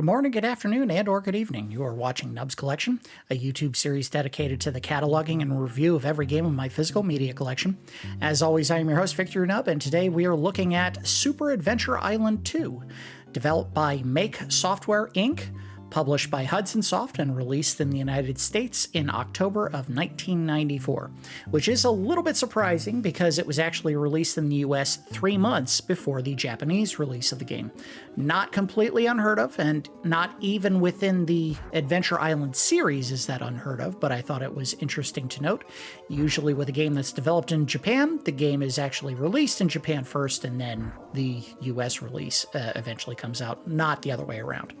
Good morning, good afternoon, and or good evening. You are watching Nubs Collection, a YouTube series dedicated to the cataloging and review of every game in my physical media collection. As always, I am your host, Victor Nub, and today we are looking at Super Adventure Island 2, developed by Make Software Inc., published by Hudson Soft and released in the United States in October of 1994, which is a little bit surprising because it was actually released in the US 3 months before the Japanese release of the game. Not completely unheard of, and not even within the Adventure Island series is that unheard of, but I thought it was interesting to note. Usually with a game that's developed in Japan, the game is actually released in Japan first and then the US release eventually comes out, not the other way around.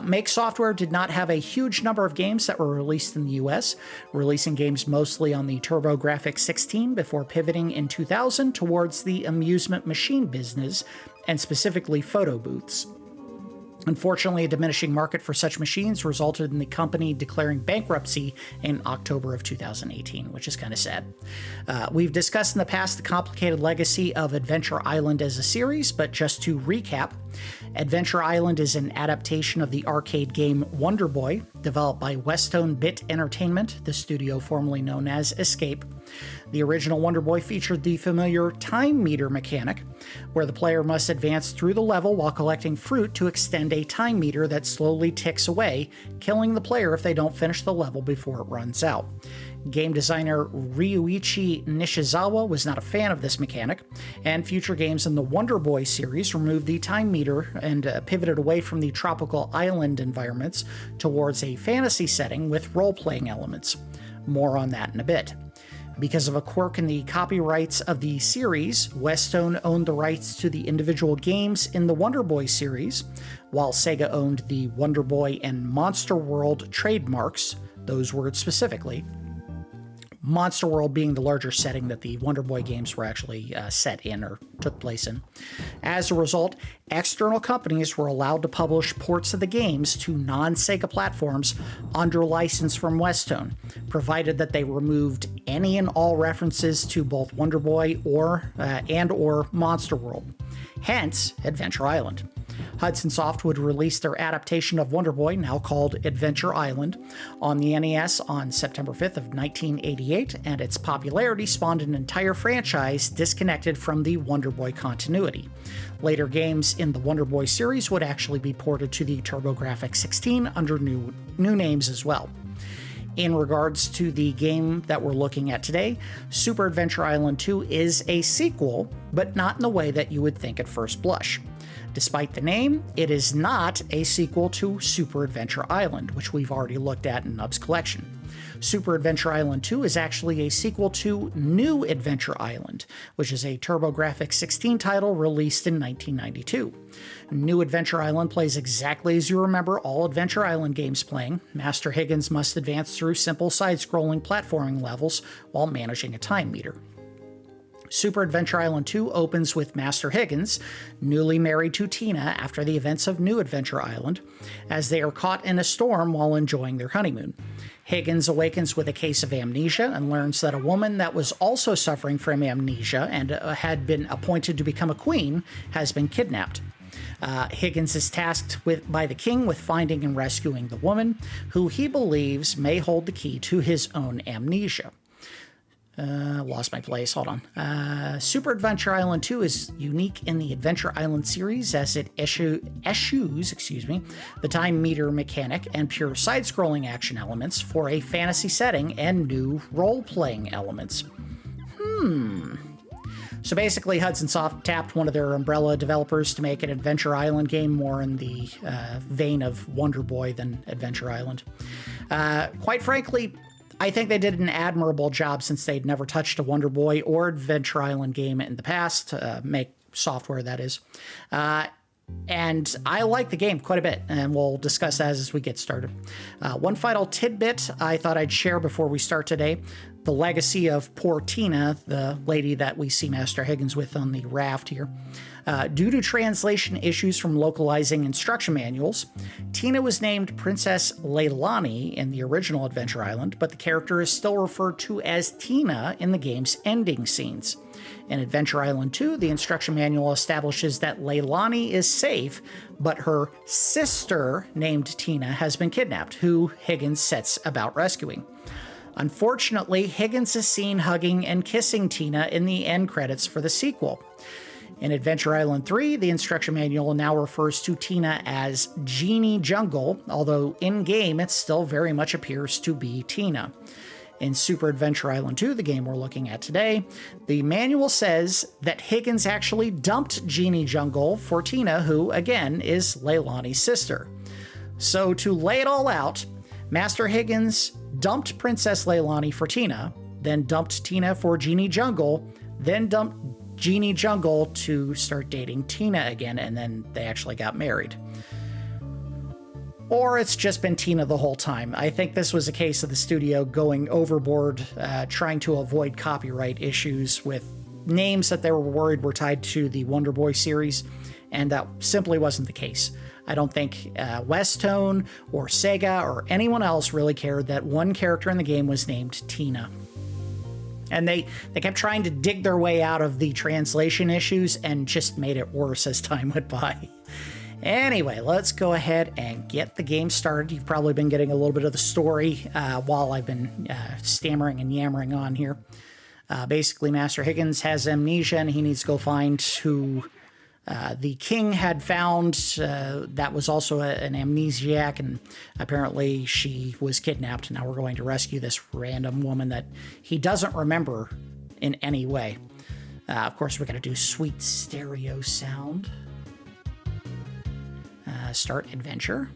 Make Software did not have a huge number of games that were released in the US, releasing games mostly on the TurboGrafx 16 before pivoting in 2000 towards the amusement machine business, and specifically photo booths. Unfortunately, a diminishing market for such machines resulted in the company declaring bankruptcy in October of 2018, which is kind of sad. We've discussed in the past the complicated legacy of Adventure Island as a series, but just to recap, Adventure Island is an adaptation of the arcade game Wonder Boy, developed by Westone Bit Entertainment, the studio formerly known as Escape. The original Wonder Boy featured the familiar time meter mechanic, where the player must advance through the level while collecting fruit to extend a time meter that slowly ticks away, killing the player if they don't finish the level before it runs out. Game designer Ryuichi Nishizawa was not a fan of this mechanic, and future games in the Wonder Boy series removed the time meter and pivoted away from the tropical island environments towards a fantasy setting with role-playing elements. More on that in a bit. Because of a quirk in the copyrights of the series, Westone owned the rights to the individual games in the Wonder Boy series, while Sega owned the Wonder Boy and Monster World trademarks, those words specifically. Monster World being the larger setting that the Wonder Boy games were actually set in or took place in. As a result, external companies were allowed to publish ports of the games to non-Sega platforms under license from Westone, provided that they removed any and all references to both Wonder Boy or Monster World. Hence, Adventure Island. Hudson Soft would release their adaptation of Wonder Boy, now called Adventure Island, on the NES on September 5th of 1988, and its popularity spawned an entire franchise disconnected from the Wonder Boy continuity. Later games in the Wonder Boy series would actually be ported to the TurboGrafx 16 under new names as well. In regards to the game that we're looking at today, Super Adventure Island 2 is a sequel, but not in the way that you would think at first blush. Despite the name, it is not a sequel to Super Adventure Island, which we've already looked at in Nub's collection. Super Adventure Island 2 is actually a sequel to New Adventure Island, which is a TurboGrafx 16 title released in 1992. New Adventure Island plays exactly as you remember all Adventure Island games playing. Master Higgins must advance through simple side-scrolling platforming levels while managing a time meter. Super Adventure Island 2 opens with Master Higgins, newly married to Tina after the events of New Adventure Island, as they are caught in a storm while enjoying their honeymoon. Higgins awakens with a case of amnesia and learns that a woman that was also suffering from amnesia and had been appointed to become a queen has been kidnapped. Higgins is tasked by the king with finding and rescuing the woman, who he believes may hold the key to his own amnesia. Lost my place. Hold on. Super Adventure Island 2 is unique in the Adventure Island series as it eschews the time meter mechanic and pure side-scrolling action elements for a fantasy setting and new role-playing elements. So basically, Hudson Soft tapped one of their umbrella developers to make an Adventure Island game more in the vein of Wonder Boy than Adventure Island. Quite frankly, I think they did an admirable job since they'd never touched a Wonder Boy or Adventure Island game in the past, Make Software, that is. And I like the game quite a bit, and we'll discuss that as we get started. One final tidbit I thought I'd share before we start today. The legacy of poor Tina, the lady that we see Master Higgins with on the raft here. Due to translation issues from localizing instruction manuals, Tina was named Princess Leilani in the original Adventure Island, but the character is still referred to as Tina in the game's ending scenes. In Adventure Island 2, the instruction manual establishes that Leilani is safe, but her sister, named Tina, has been kidnapped, who Higgins sets about rescuing. Unfortunately, Higgins is seen hugging and kissing Tina in the end credits for the sequel. In Adventure Island 3, the instruction manual now refers to Tina as Genie Jungle, although in-game it still very much appears to be Tina. In Super Adventure Island 2, the game we're looking at today, the manual says that Higgins actually dumped Genie Jungle for Tina, who, again, is Leilani's sister. So to lay it all out, Master Higgins dumped Princess Leilani for Tina, then dumped Tina for Genie Jungle, then dumped Genie Jungle to start dating Tina again, and then they actually got married. Or it's just been Tina the whole time. I think this was a case of the studio going overboard, trying to avoid copyright issues with names that they were worried were tied to the Wonder Boy series, and that simply wasn't the case. I don't think Westone or Sega or anyone else really cared that one character in the game was named Tina. And they kept trying to dig their way out of the translation issues and just made it worse as time went by. Anyway, let's go ahead and get the game started. You've probably been getting a little bit of the story while I've been stammering and yammering on here. Basically, Master Higgins has amnesia and he needs to go find who the king had found that was also an amnesiac, and apparently she was kidnapped. Now we're going to rescue this random woman that he doesn't remember in any way. Of course, we're going to do sweet stereo sound. Start adventure.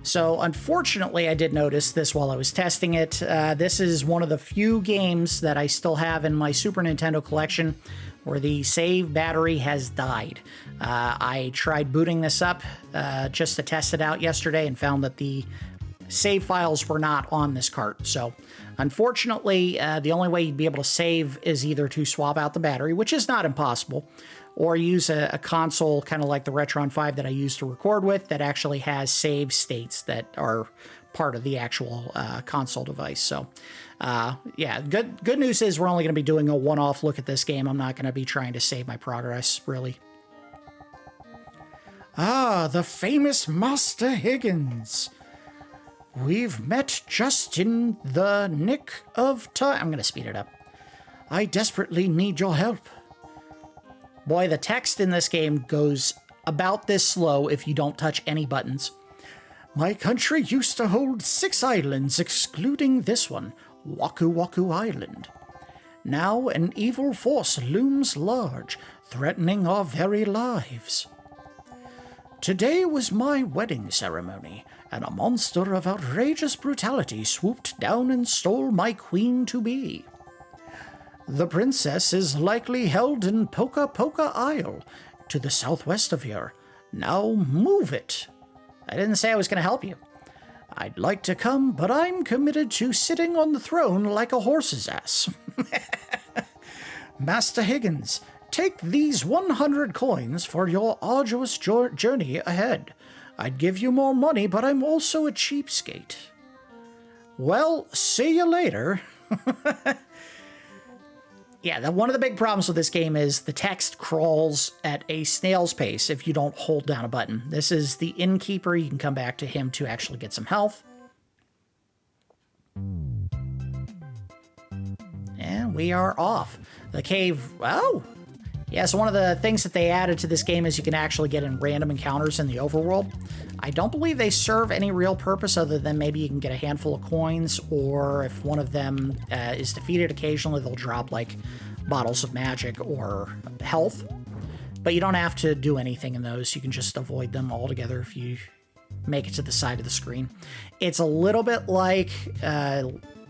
So unfortunately, I did notice this while I was testing it. This is one of the few games that I still have in my Super Nintendo collection where the save battery has died. I tried booting this up just to test it out yesterday and found that the save files were not on this cart. So unfortunately, the only way you'd be able to save is either to swap out the battery, which is not impossible, or use a console kind of like the Retron 5 that I used to record with that actually has save states that are part of the actual console device. So yeah, good news is we're only going to be doing a one-off look at this game. I'm not going to be trying to save my progress, really. Ah, the famous Master Higgins. We've met just in the nick of time. I'm going to speed it up. I desperately need your help. Boy, the text in this game goes about this slow if you don't touch any buttons. My country used to hold 6 islands, excluding this one, Waku-waku Island. Now an evil force looms large, threatening our very lives. Today was my wedding ceremony, and a monster of outrageous brutality swooped down and stole my queen-to-be. The princess is likely held in Poka-Poka Isle, to the southwest of here. Now move it. I didn't say I was going to help you. I'd like to come, but I'm committed to sitting on the throne like a horse's ass. Master Higgins, take these 100 coins for your arduous journey ahead. I'd give you more money, but I'm also a cheapskate. Well, see you later. Yeah, one of the big problems with this game is the text crawls at a snail's pace if you don't hold down a button. This is the innkeeper. You can come back to him to actually get some health. And we are off. The cave, oh! Yeah, so one of the things that they added to this game is you can actually get in random encounters in the overworld. I don't believe they serve any real purpose other than maybe you can get a handful of coins, or if one of them is defeated occasionally, they'll drop like bottles of magic or health. But you don't have to do anything in those. You can just avoid them altogether if you make it to the side of the screen. It's a little bit like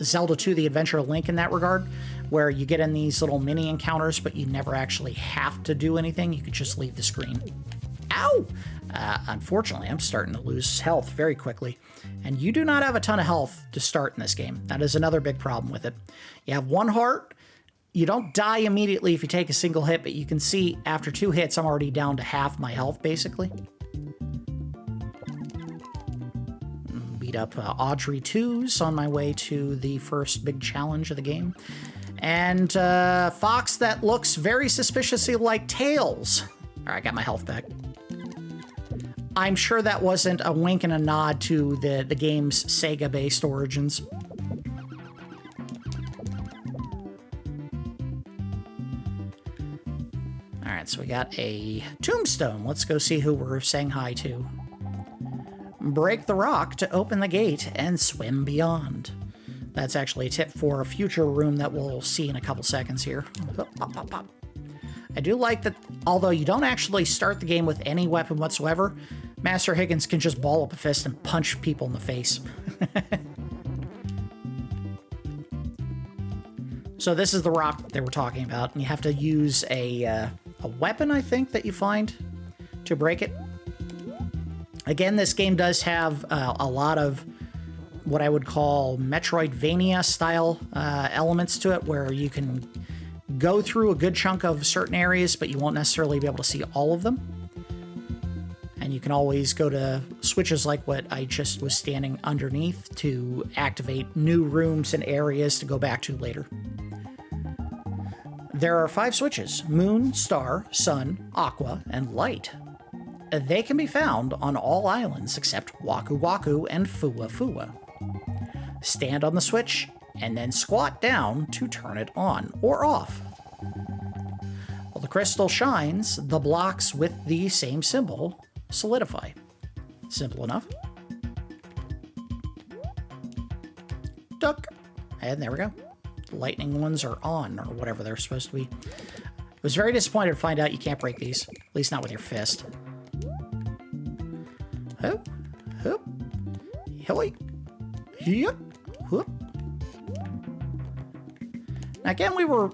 Zelda 2: The Adventure of Link in that regard, where you get in these little mini encounters, but you never actually have to do anything. You could just leave the screen. Ow! Unfortunately, I'm starting to lose health very quickly, and you do not have a ton of health to start in this game. That is another big problem with it. You have 1 heart. You don't die immediately if you take a single hit, but you can see after 2 hits, I'm already down to half my health, basically. Beat up Audrey 2s on my way to the first big challenge of the game. And fox that looks very suspiciously like Tails. All right, I got my health back. I'm sure that wasn't a wink and a nod to the game's Sega-based origins. All right, so we got a tombstone. Let's go see who we're saying hi to. Break the rock to open the gate and swim beyond. That's actually a tip for a future room that we'll see in a couple seconds here. Pop, pop, pop. I do like that, although you don't actually start the game with any weapon whatsoever, Master Higgins can just ball up a fist and punch people in the face. So this is the rock they were talking about, and you have to use a weapon, I think, that you find to break it. Again, this game does have a lot of what I would call Metroidvania-style elements to it, where you can go through a good chunk of certain areas, but you won't necessarily be able to see all of them. And you can always go to switches like what I just was standing underneath to activate new rooms and areas to go back to later. There are 5 switches: Moon, Star, Sun, Aqua, and Light. They can be found on all islands except Waku-waku and Fuwa-Fuwa. Stand on the switch and then squat down to turn it on or off. While the crystal shines, the blocks with the same symbol solidify. Simple enough. Duck. And there we go. The lightning ones are on, or whatever they're supposed to be. I was very disappointed to find out you can't break these. At least not with your fist. Hoop. Hoop. Hilly. Yep. Whoop. Now again, we were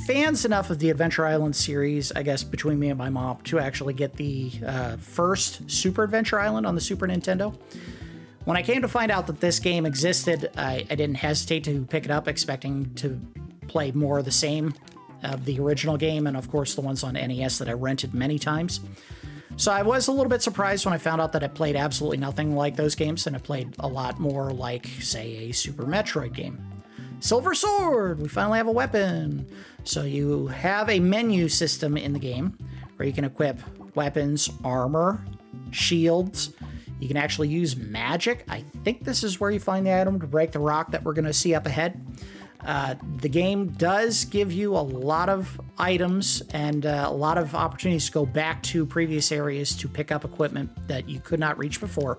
fans enough of the Adventure Island series, I guess, between me and my mom, to actually get the first Super Adventure Island on the Super Nintendo. When I came to find out that this game existed, I didn't hesitate to pick it up, expecting to play more of the same of the original game, and of course the ones on NES that I rented many times. So I was a little bit surprised when I found out that it played absolutely nothing like those games, and it played a lot more like, say, a Super Metroid game. Silver Sword! We finally have a weapon! So you have a menu system in the game where you can equip weapons, armor, shields. You can actually use magic. I think this is where you find the item to break the rock that we're going to see up ahead. The game does give you a lot of items and a lot of opportunities to go back to previous areas to pick up equipment that you could not reach before.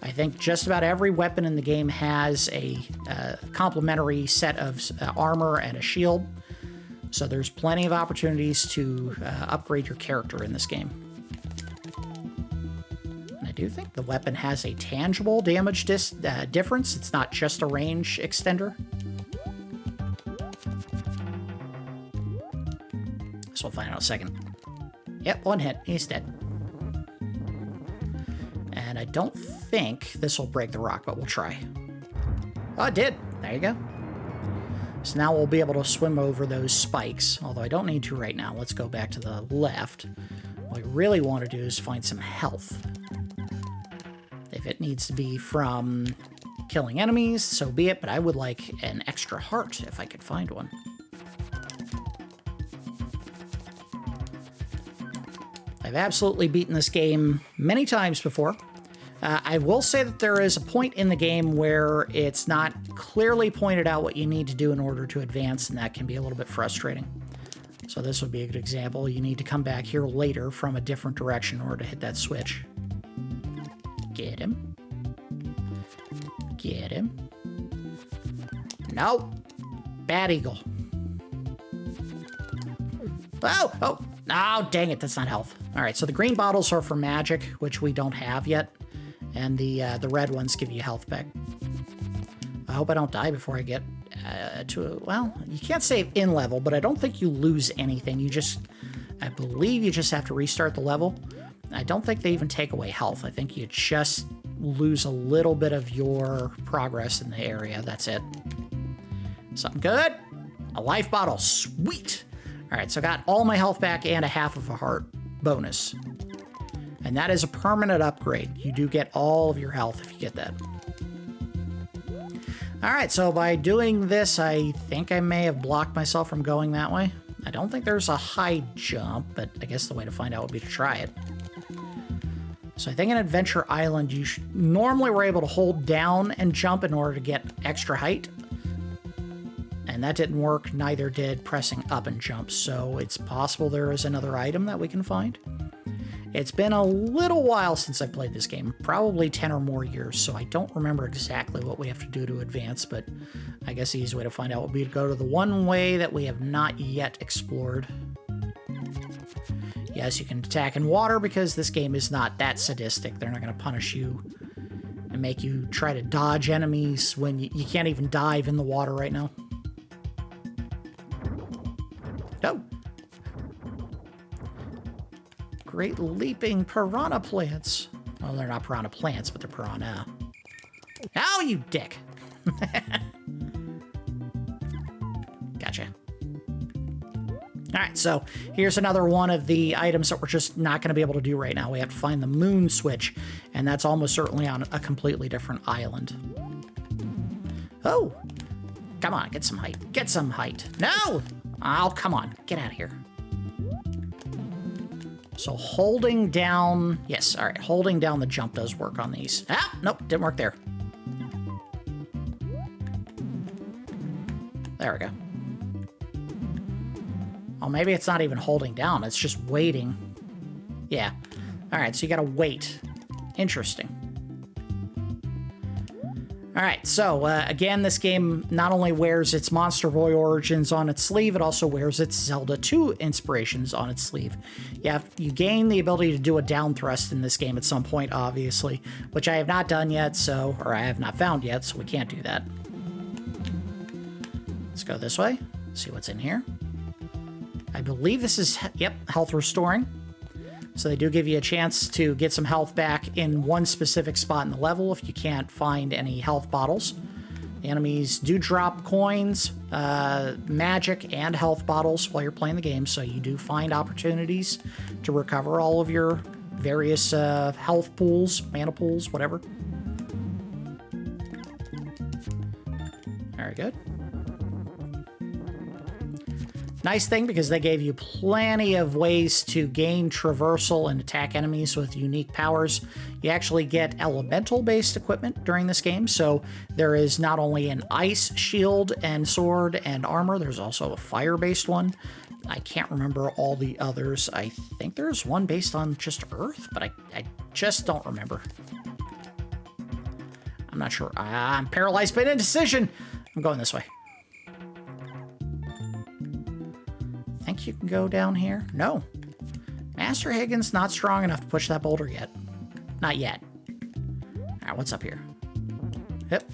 I think just about every weapon in the game has a complementary set of armor and a shield. So there's plenty of opportunities to upgrade your character in this game. And I do think the weapon has a tangible damage difference. It's not just a range extender. So we'll find out in a second. Yep, one hit. He's dead. And I don't think this will break the rock, but we'll try. Oh, it did. There you go. So now we'll be able to swim over those spikes, although I don't need to right now. Let's go back to the left. What we really want to do is find some health. If it needs to be from killing enemies, so be it, but I would like an extra heart if I could find one. I've absolutely beaten this game many times before. I will say that there is a point in the game where it's not clearly pointed out what you need to do in order to advance, and that can be a little bit frustrating. So this would be a good example. You need to come back here later from a different direction in order to hit that switch. Get him. Get him. No. Bad eagle. Oh, oh. Oh, dang it, that's not health. All right, so the green bottles are for magic, which we don't have yet, and the red ones give you health back. I hope I don't die before I get well, you can't save in level, but I don't think you lose anything. I believe you just have to restart the level. I don't think they even take away health. I think you just lose a little bit of your progress in the area. That's it. Something good? A life bottle. Sweet. All right, so I got all my health back and a half of a heart bonus. And that is a permanent upgrade. You do get all of your health if you get that. All right, so by doing this, I think I may have blocked myself from going that way. I don't think there's a high jump, but I guess the way to find out would be to try it. So I think in Adventure Island, you normally were able to hold down and jump in order to get extra height. And that didn't work, neither did pressing up and jump, so it's possible there is another item that we can find. It's been a little while since I played this game, probably 10 or more years, so I don't remember exactly what we have to do to advance, but I guess the easy way to find out would be to go to the one way that we have not yet explored. Yes, you can attack in water because this game is not that sadistic. They're not going to punish you and make you try to dodge enemies when you can't even dive in the water right now. Oh! Great leaping piranha plants. Well, they're not piranha plants, but they're piranha. Oh, you dick! Gotcha. Alright, so here's another one of the items that we're just not going to be able to do right now. We have to find the moon switch, and that's almost certainly on a completely different island. Oh! Come on, get some height. Get some height. No! Oh, come on. Get out of here. So holding down... Yes, alright. Holding down the jump does work on these. Ah! Nope, didn't work there. There we go. Oh, maybe it's not even holding down. It's just waiting. Yeah. Alright, so you gotta wait. Interesting. Alright, so again, this game not only wears its Monster Boy origins on its sleeve, it also wears its Zelda 2 inspirations on its sleeve. You gain the ability to do a down thrust in this game at some point, obviously, which I have not done yet, or I have not found yet, so we can't do that. Let's go this way, see what's in here. I believe this is, yep, health restoring. So they do give you a chance to get some health back in one specific spot in the level if you can't find any health bottles. The enemies do drop coins, magic, and health bottles while you're playing the game, so you do find opportunities to recover all of your various health pools, mana pools, whatever. Very good. Nice thing, because they gave you plenty of ways to gain traversal and attack enemies with unique powers. You actually get elemental-based equipment during this game, so there is not only an ice shield and sword and armor, there's also a fire-based one. I can't remember all the others. I think there's one based on just earth, but I just don't remember. I'm not sure. I'm paralyzed by indecision. I'm going this way. Think you can go down here? No. Master Higgins not strong enough to push that boulder yet. Not yet. Alright, what's up here? Yep.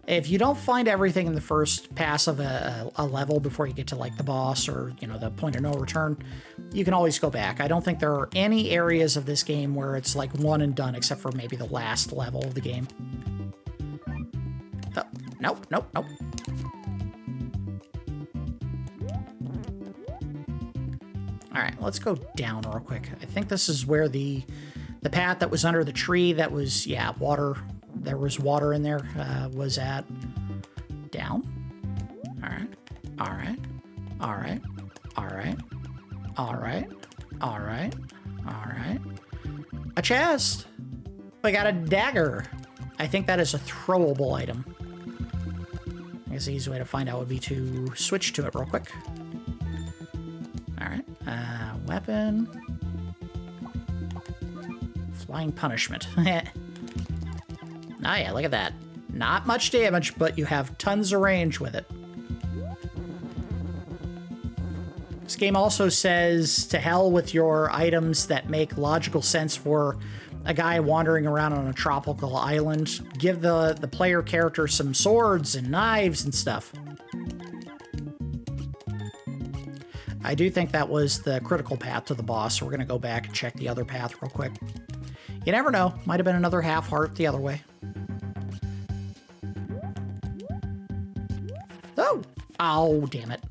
If you don't find everything in the first pass of a level before you get to, like, the boss or, you know, the point of no return, you can always go back. I don't think there are any areas of this game where it's, like, one and done, except for maybe the last level of the game. Oh, nope, nope, nope. Alright, let's go down real quick. I think this is where the path that was under the tree that was, yeah, water... There was water in there, was at. Down. Alright. Alright. Alright. Alright. Alright. Alright. Alright. A chest! We got a dagger. I think that is a throwable item. I guess the easy way to find out would be to switch to it real quick. Alright. Weapon. Flying punishment. Oh yeah, look at that. Not much damage, but you have tons of range with it. This game also says to hell with your items that make logical sense for a guy wandering around on a tropical island. Give the player character some swords and knives and stuff. I do think that was the critical path to the boss, so we're going to go back and check the other path real quick. You never know. Might have been another half heart the other way. Oh! Oh, damn it.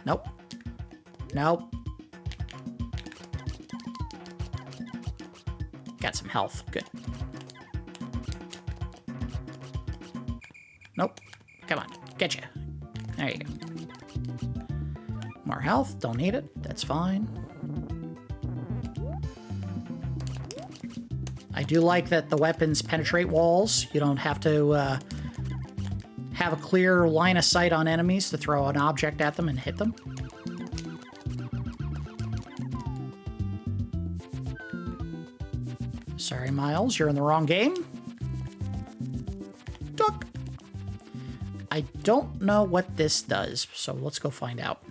Nope. Nope. got some health. Good. Nope. Come on. Get you. There you go. More health. Don't need it. That's fine. I do like that the weapons penetrate walls. You don't have to have a clear line of sight on enemies to throw an object at them and hit them. Sorry, Miles, you're in the wrong game. Duck. I don't know what this does, so let's go find out.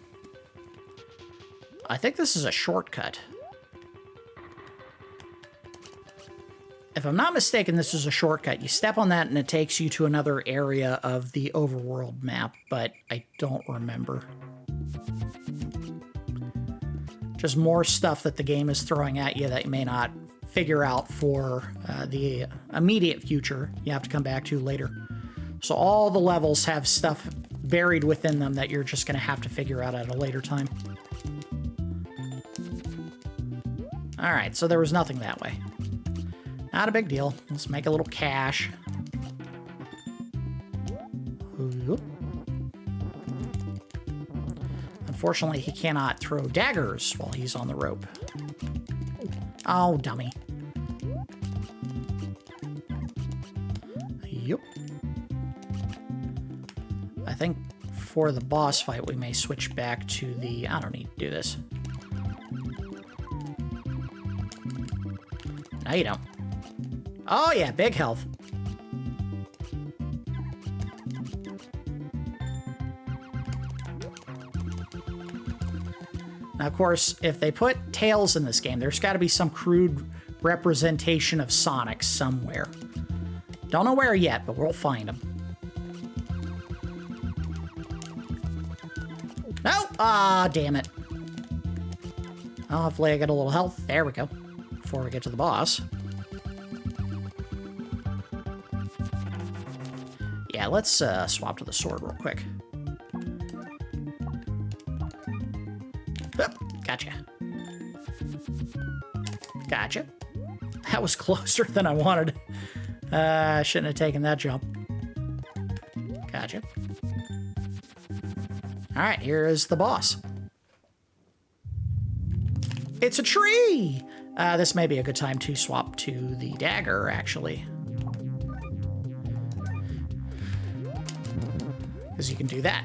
I think this is a shortcut. If I'm not mistaken, this is a shortcut. You step on that and it takes you to another area of the overworld map, but I don't remember. Just more stuff that the game is throwing at you that you may not figure out for the immediate future. You have to come back to later. So all the levels have stuff buried within them that you're just going to have to figure out at a later time. All right, so there was nothing that way. Not a big deal. Let's make a little cache. Oop. Unfortunately, he cannot throw daggers while he's on the rope. Oh, dummy. Yep. I think for the boss fight, we may switch back to the... I don't need to do this. No, you don't. Oh, yeah, big health. Now, of course, if they put Tails in this game, there's got to be some crude representation of Sonic somewhere. Don't know where yet, but we'll find him. No! Ah, damn it. Oh, hopefully I get a little health. There we go. Before we get to the boss. Yeah, let's swap to the sword real quick. Oh, gotcha. Gotcha. That was closer than I wanted. I shouldn't have taken that jump. Gotcha. All right, here is the boss. It's a tree! This may be a good time to swap to the dagger, actually. Because you can do that.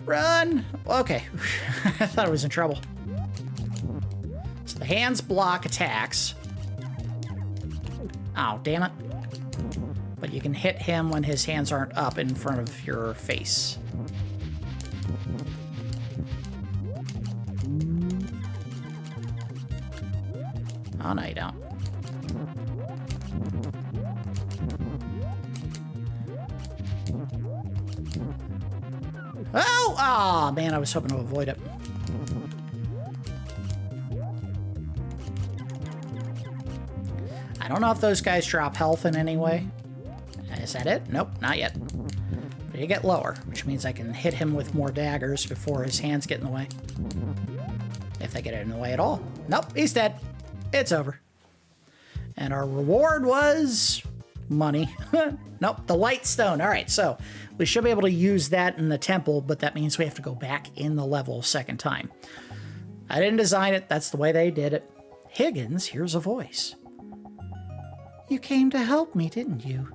Run! Okay. I thought I was in trouble. So the hands block attacks. Oh, damn it. But you can hit him when his hands aren't up in front of your face. Oh, no, you don't. Oh! Ah, man, I was hoping to avoid it. I don't know if those guys drop health in any way. Is that it? Nope, not yet. But you get lower, which means I can hit him with more daggers before his hands get in the way. If they get in the way at all. Nope, he's dead. It's over. And our reward was money. Nope, the light stone. All right, so we should be able to use that in the temple, but that means we have to go back in the level a second time. I didn't design it. That's the way they did it. Higgins hears a voice. You came to help me, didn't you?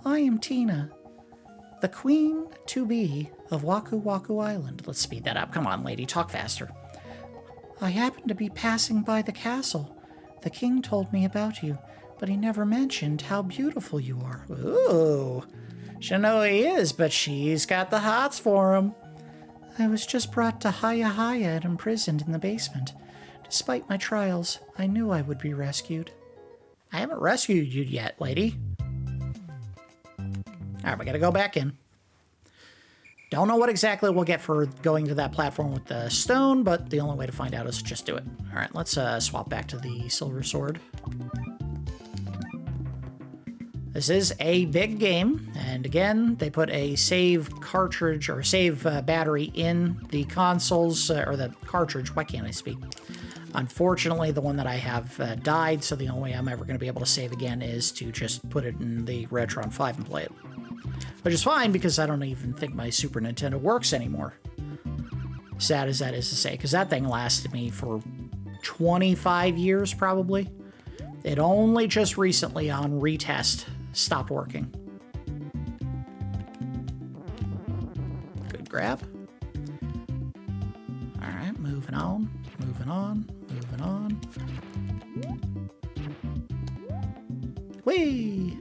I am Tina, the queen-to-be of Waku-waku Island. Let's speed that up. Come on, lady, talk faster. I happened to be passing by the castle. The king told me about you, but he never mentioned how beautiful you are. Ooh, she don't know who he is, but she's got the hots for him. I was just brought to Hiya-Hiya and imprisoned in the basement. Despite my trials, I knew I would be rescued. I haven't rescued you yet, lady. All right, we gotta go back in. Don't know what exactly we'll get for going to that platform with the stone, but the only way to find out is to just do it. All right, let's swap back to the silver sword. This is a big game, and again, they put a save cartridge or save battery in the consoles, or the cartridge, why can't I speak? Unfortunately, the one that I have died, so the only way I'm ever going to be able to save again is to just put it in the Retron 5 and play it. Which is fine, because I don't even think my Super Nintendo works anymore. Sad as that is to say, because that thing lasted me for 25 years, probably. It only just recently on retest stopped working. Good grab. Alright, moving on, moving on, moving on. Whee!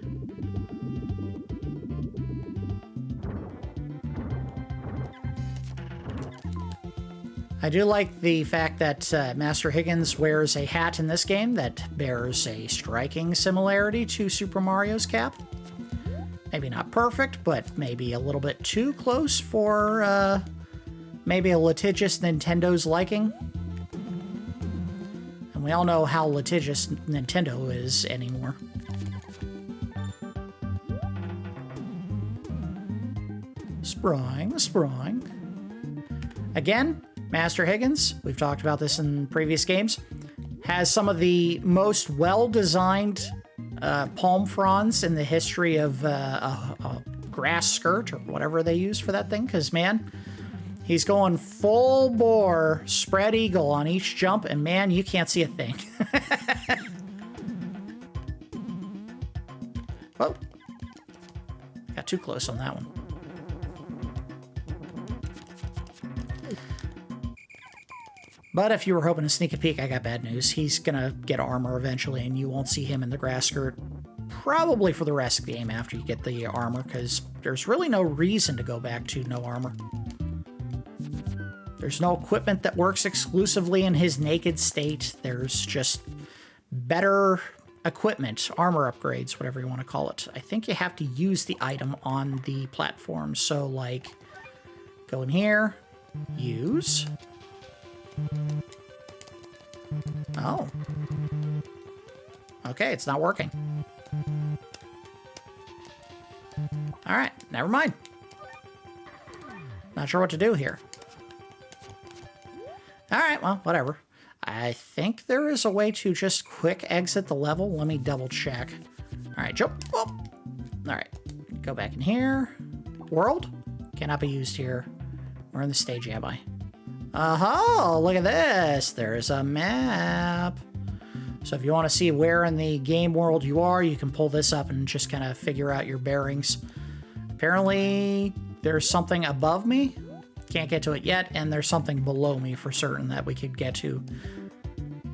I do like the fact that Master Higgins wears a hat in this game that bears a striking similarity to Super Mario's cap. Maybe not perfect, but maybe a little bit too close for maybe a litigious Nintendo's liking. And we all know how litigious Nintendo is anymore. Sprawling, sprawling. Again, Master Higgins, we've talked about this in previous games, has some of the most well-designed palm fronds in the history of a grass skirt or whatever they use for that thing, because, man, he's going full bore spread eagle on each jump, and, man, you can't see a thing. Whoa. Got too close on that one. But if you were hoping to sneak a peek, I got bad news. He's gonna get armor eventually, and you won't see him in the grass skirt probably for the rest of the game after you get the armor, because there's really no reason to go back to no armor. There's no equipment that works exclusively in his naked state. There's just better equipment, armor upgrades, whatever you want to call it. I think you have to use the item on the platform. So, like, go in here, use... Oh. Okay, it's not working. Alright, never mind. Not sure what to do here. Alright, well, whatever. I think there is a way to just quick exit the level. Let me double check. Alright, jump. Oh. Alright, go back in here. World? Cannot be used here. Where in the stage am I? Oh, look at this. There's a map. So if you want to see where in the game world you are, you can pull this up and just kind of figure out your bearings. Apparently, there's something above me. Can't get to it yet, and there's something below me for certain that we could get to.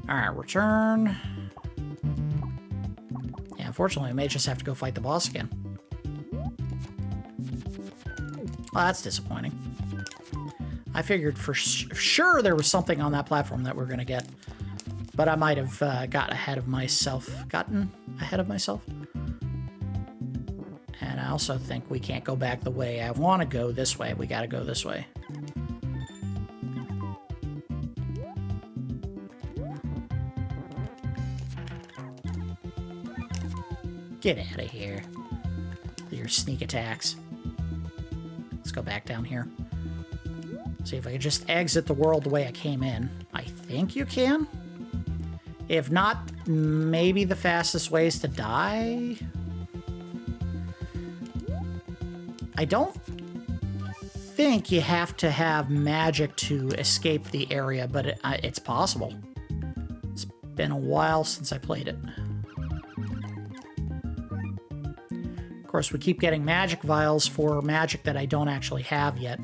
Alright, return. Yeah, unfortunately, we may just have to go fight the boss again. Well, that's disappointing. I figured for sure there was something on that platform that we're going to get. But I might have gotten ahead of myself. And I also think we can't go back the way I want to go this way. We got to go this way. Get out of here. Your sneak attacks. Let's go back down here. See if I can just exit the world the way I came in. I think you can. If not, maybe the fastest way is to die. I don't think you have to have magic to escape the area, but it's possible. It's been a while since I played it. Of course, we keep getting magic vials for magic that I don't actually have yet.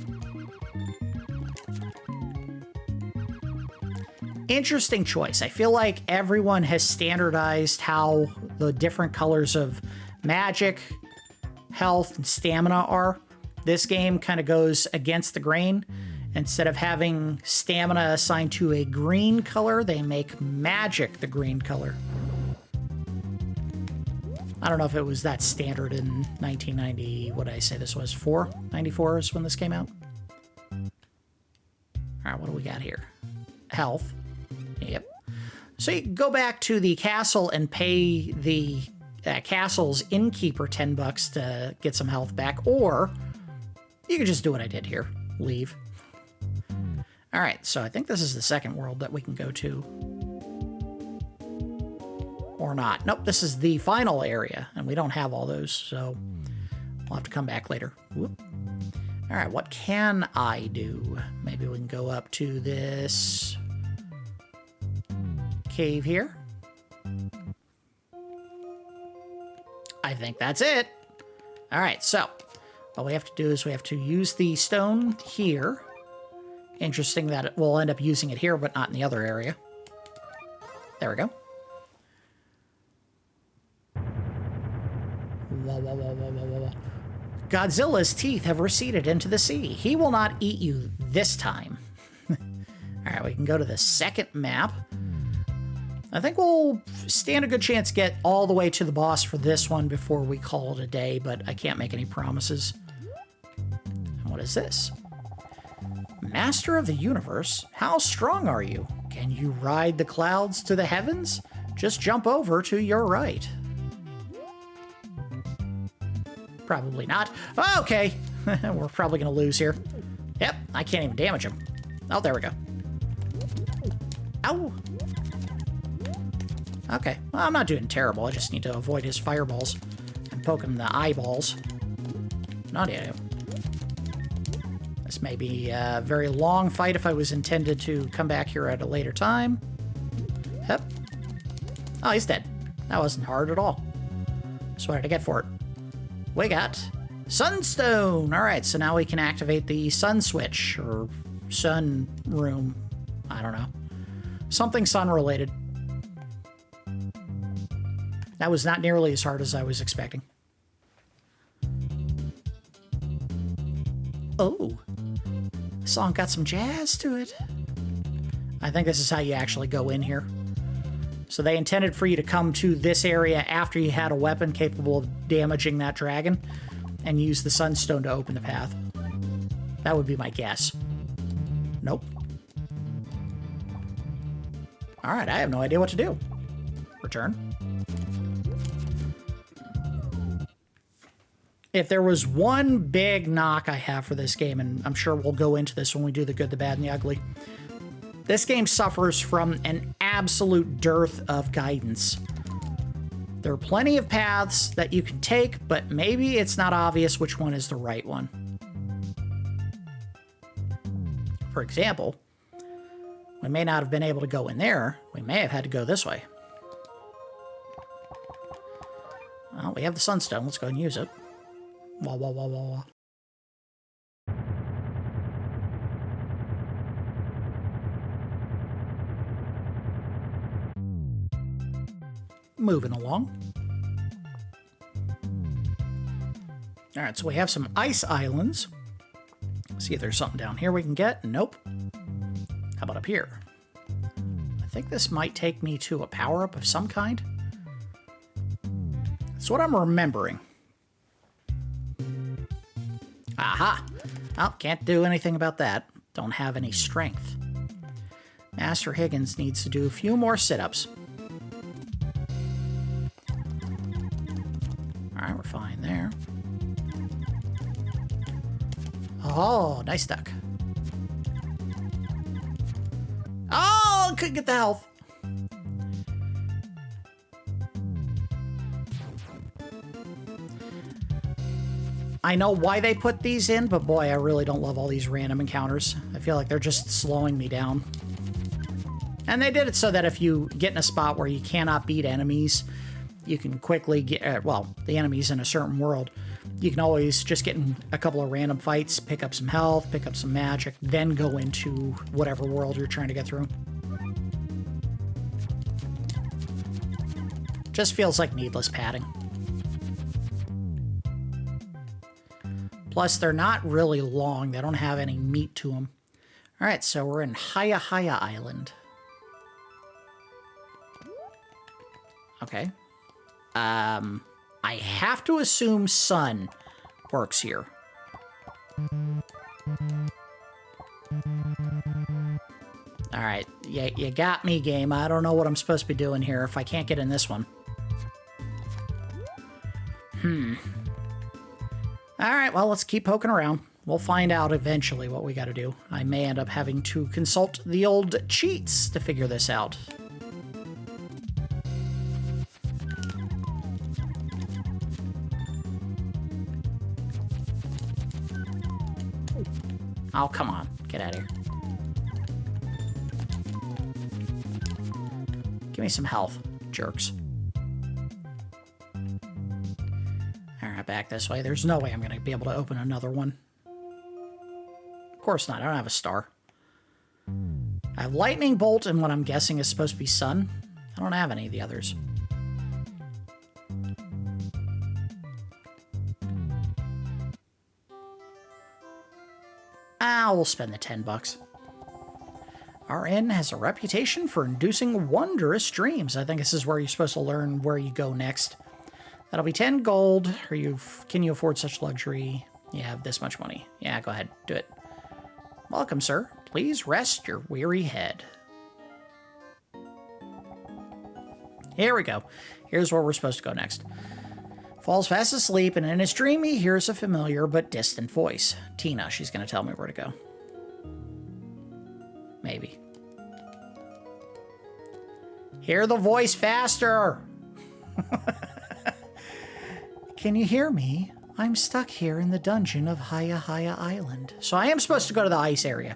Interesting choice. I feel like everyone has standardized how the different colors of magic, health, and stamina are. This game kind of goes against the grain. Instead of having stamina assigned to a green color, they make magic the green color. I don't know if it was that standard in 1990. What did I say this was? 94 is when this came out. All right, what do we got here? Health. Yep. So you go back to the castle and pay the castle's innkeeper $10 to get some health back, or you can just do what I did here. Leave. All right, so I think this is the second world that we can go to. Or not. Nope, this is the final area, and we don't have all those, so we'll have to come back later. Whoop. All right, what can I do? Maybe we can go up to this cave here. I think that's it. All right, so what we have to do is we have to use the stone here. Interesting that it will end up using it here, but not in the other area. There we go. Godzilla's teeth have receded into the sea. He will not eat you this time. All right, we can go to the second map. I think we'll stand a good chance to get all the way to the boss for this one before we call it a day, but I can't make any promises. And what is this? Master of the universe, how strong are you? Can you ride the clouds to the heavens? Just jump over to your right. Probably not. Okay, we're probably going to lose here. Yep, I can't even damage him. Oh, there we go. Ow! Okay, well, I'm not doing terrible. I just need to avoid his fireballs and poke him in the eyeballs. Not yet. This may be a very long fight if I was intended to come back here at a later time. Yep. Oh, he's dead. That wasn't hard at all. That's what I had to get for it. We got Sunstone. All right, so now we can activate the sun switch or sun room. I don't know. Something sun related. That was not nearly as hard as I was expecting. Oh, this song got some jazz to it. I think this is how you actually go in here. So they intended for you to come to this area after you had a weapon capable of damaging that dragon and use the sunstone to open the path. That would be my guess. Nope. All right, I have no idea what to do. Return. If there was one big knock I have for this game, and I'm sure we'll go into this when we do the good, the bad, and the ugly, this game suffers from an absolute dearth of guidance. There are plenty of paths that you can take, but maybe it's not obvious which one is the right one. For example, we may not have been able to go in there. We may have had to go this way. Well, we have the sunstone. Let's go and use it. Wah, wah, wah, wah, wah. Moving along. All right, so we have some ice islands. See if there's something down here we can get. Nope. How about up here? I think this might take me to a power-up of some kind. That's what I'm remembering. Aha! Oh, can't do anything about that. Don't have any strength. Master Higgins needs to do a few more sit-ups. Alright, we're fine there. Oh, nice duck. Oh, couldn't get the health. I know why they put these in, but boy, I really don't love all these random encounters. I feel like they're just slowing me down. And they did it so that if you get in a spot where you cannot beat enemies, you can quickly get, well, the enemies in a certain world, you can always just get in a couple of random fights, pick up some health, pick up some magic, then go into whatever world you're trying to get through. Just feels like needless padding. Plus, they're not really long. They don't have any meat to them. All right, so we're in Hiya-Hiya Island. Okay. I have to assume sun works here. All right, you got me, game. I don't know what I'm supposed to be doing here if I can't get in this one. All right, well, let's keep poking around. We'll find out eventually what we got to do. I may end up having to consult the old cheats to figure this out. Oh, come on. Get out of here. Give me some health, jerks. Alright, back this way. There's no way I'm going to be able to open another one. Of course not. I don't have a star. I have lightning bolt and what I'm guessing is supposed to be sun. I don't have any of the others. We'll spend the $10. Our inn has a reputation for inducing wondrous dreams. I think this is where you're supposed to learn where you go next. That'll be 10 gold. Can you afford such luxury? You have this much money. Yeah, go ahead. Do it. Welcome, sir. Please rest your weary head. Here we go. Here's where we're supposed to go next. Falls fast asleep, and in his dream he hears a familiar but distant voice. Tina, she's going to tell me where to go. Maybe. Hear the voice faster! Can you hear me? I'm stuck here in the dungeon of Hiya-Hiya Island. So I am supposed to go to the ice area.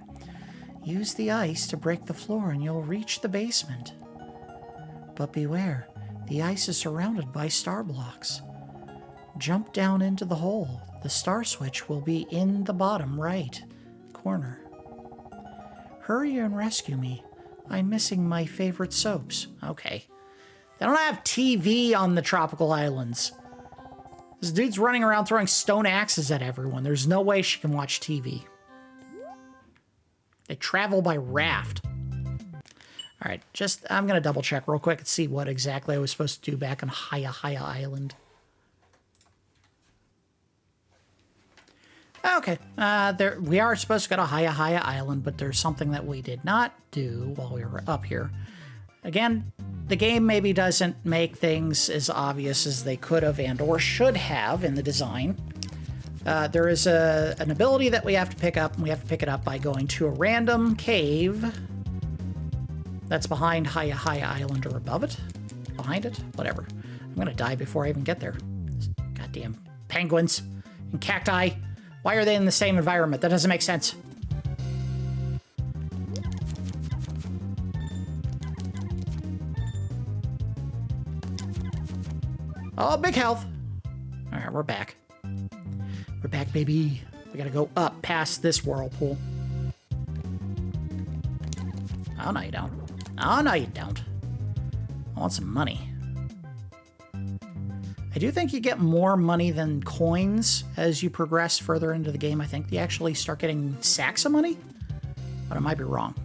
Use the ice to break the floor and you'll reach the basement. But beware, the ice is surrounded by star blocks. Jump down into the hole. The star switch will be in the bottom right corner. Hurry and rescue me. I'm missing my favorite soaps. Okay. They don't have TV on the tropical islands. This dude's running around throwing stone axes at everyone. There's no way she can watch TV. They travel by raft. All right, I'm going to double check real quick and see what exactly I was supposed to do back on Hiya-Hiya Island. Okay, we are supposed to go to Hiya-Hiya Island, but there's something that we did not do while we were up here. Again, the game maybe doesn't make things as obvious as they could have and or should have in the design. There is an ability that we have to pick up, and we have to pick it up by going to a random cave that's behind Hiya-Hiya Island or above it. Behind it? Whatever. I'm going to die before I even get there. Goddamn penguins and cacti. Why are they in the same environment? That doesn't make sense. Oh, big health. All right, we're back. We're back, baby. We gotta go up past this whirlpool. Oh, no, you don't. Oh, no, you don't. I want some money. I do think you get more money than coins as you progress further into the game. I think you actually start getting sacks of money, but I might be wrong.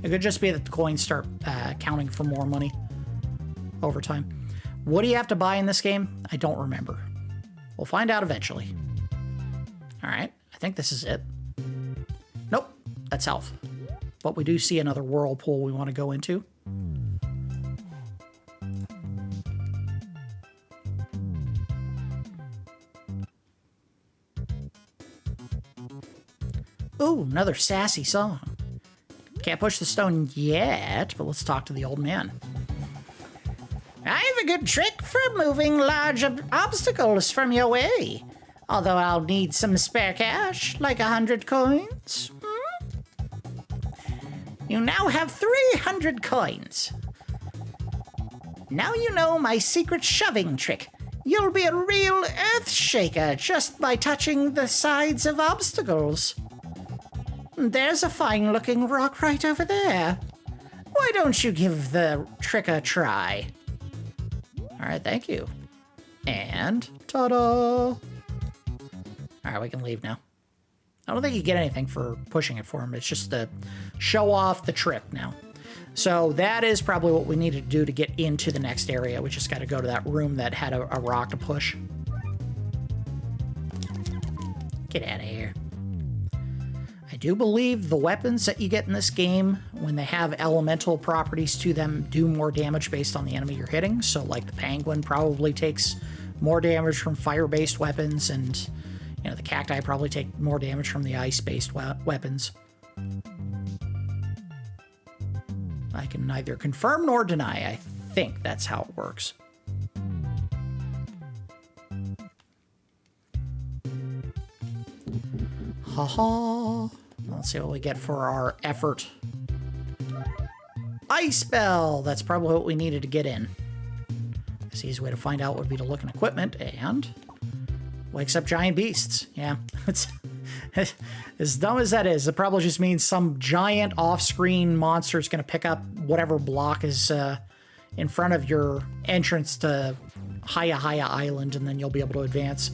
It could just be that the coins start counting for more money over time. What do you have to buy in this game? I don't remember. We'll find out eventually. All right, I think this is it. Nope, that's health. But we do see another whirlpool we want to go into. Ooh, another sassy song. Can't push the stone yet, but let's talk to the old man. I have a good trick for moving large obstacles from your way. Although I'll need some spare cash, like 100 coins. You now have 300 coins. Now you know my secret shoving trick. You'll be a real earth shaker just by touching the sides of obstacles. There's a fine-looking rock right over there. Why don't you give the trick a try? All right, thank you. And ta-da! All right, we can leave now. I don't think you get anything for pushing it for him. It's just to show off the trick now. So that is probably what we need to do to get into the next area. We just got to go to that room that had a rock to push. Get out of here. I do believe the weapons that you get in this game, when they have elemental properties to them, do more damage based on the enemy you're hitting. So like the penguin probably takes more damage from fire-based weapons, and you know, the cacti probably take more damage from the ice-based weapons. I can neither confirm nor deny. I think that's how it works. Ha-ha. Let's see what we get for our effort. Ice Bell! That's probably what we needed to get in. The easy way to find out would be to look in equipment, and wakes up giant beasts. Yeah, it's as dumb as that is. It probably just means some giant off-screen monster is going to pick up whatever block is in front of your entrance to Hiya-Hiya Island, and then you'll be able to advance.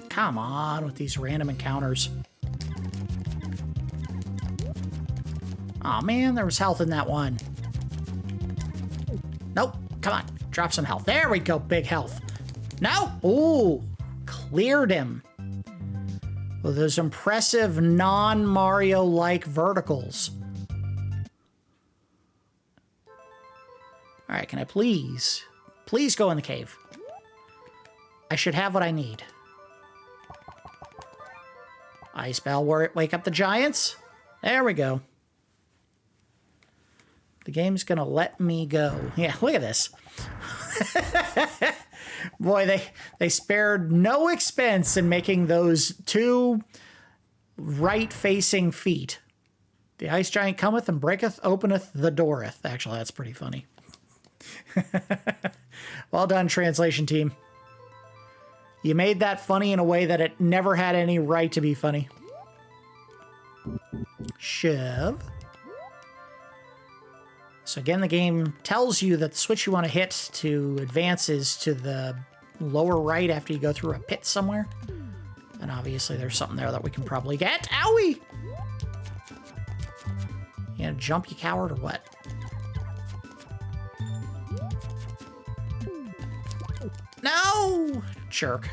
Come on with these random encounters. Aw, man, there was health in that one. Nope. Come on. Drop some health. There we go. Big health. No! Ooh. Cleared him. With those impressive non-Mario-like verticals. Alright, can I please go in the cave? I should have what I need. Ice Bell, wake up the giants. There we go. The game's gonna let me go. Yeah, look at this. Boy, they spared no expense in making those two right-facing feet. The ice giant cometh and breaketh, openeth the dooreth. Actually, that's pretty funny. Well done, translation team. You made that funny in a way that it never had any right to be funny. Shove. So again, the game tells you that the switch you want to hit to advance is to the lower right after you go through a pit somewhere. And obviously there's something there that we can probably get. Owie! You gonna jump, you coward, or what? No! Jerk.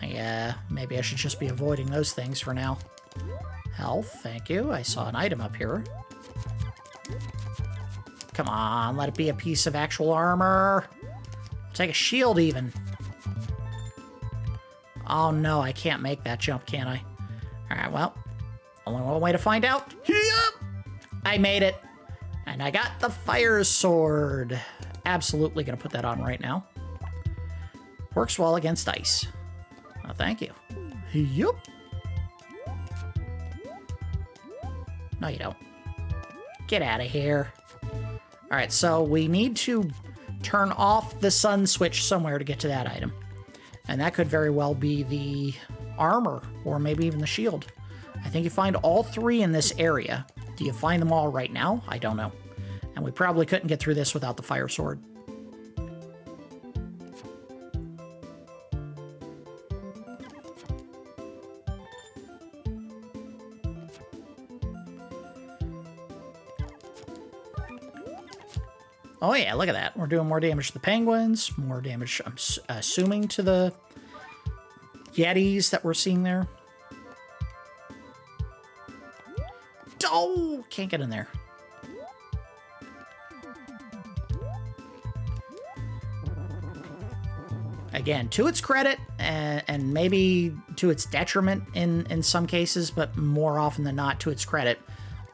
Yeah, maybe I should just be avoiding those things for now. Health, thank you. I saw an item up here. Come on, let it be a piece of actual armor. I'll take a shield even. Oh no, I can't make that jump, can I? Alright, well, only one way to find out. I made it. And I got the fire sword. Absolutely gonna put that on right now. Works well against ice. Oh, thank you. Yup. No, you don't. Get out of here. All right, so we need to turn off the sun switch somewhere to get to that item. And that could very well be the armor, or maybe even the shield. I think you find all three in this area. Do you find them all right now? I don't know. And we probably couldn't get through this without the fire sword. Oh yeah, look at that. We're doing more damage to the penguins, more damage, I'm assuming, to the yetis that we're seeing there. Oh, can't get in there. Again, to its credit, and maybe to its detriment in some cases, but more often than not to its credit,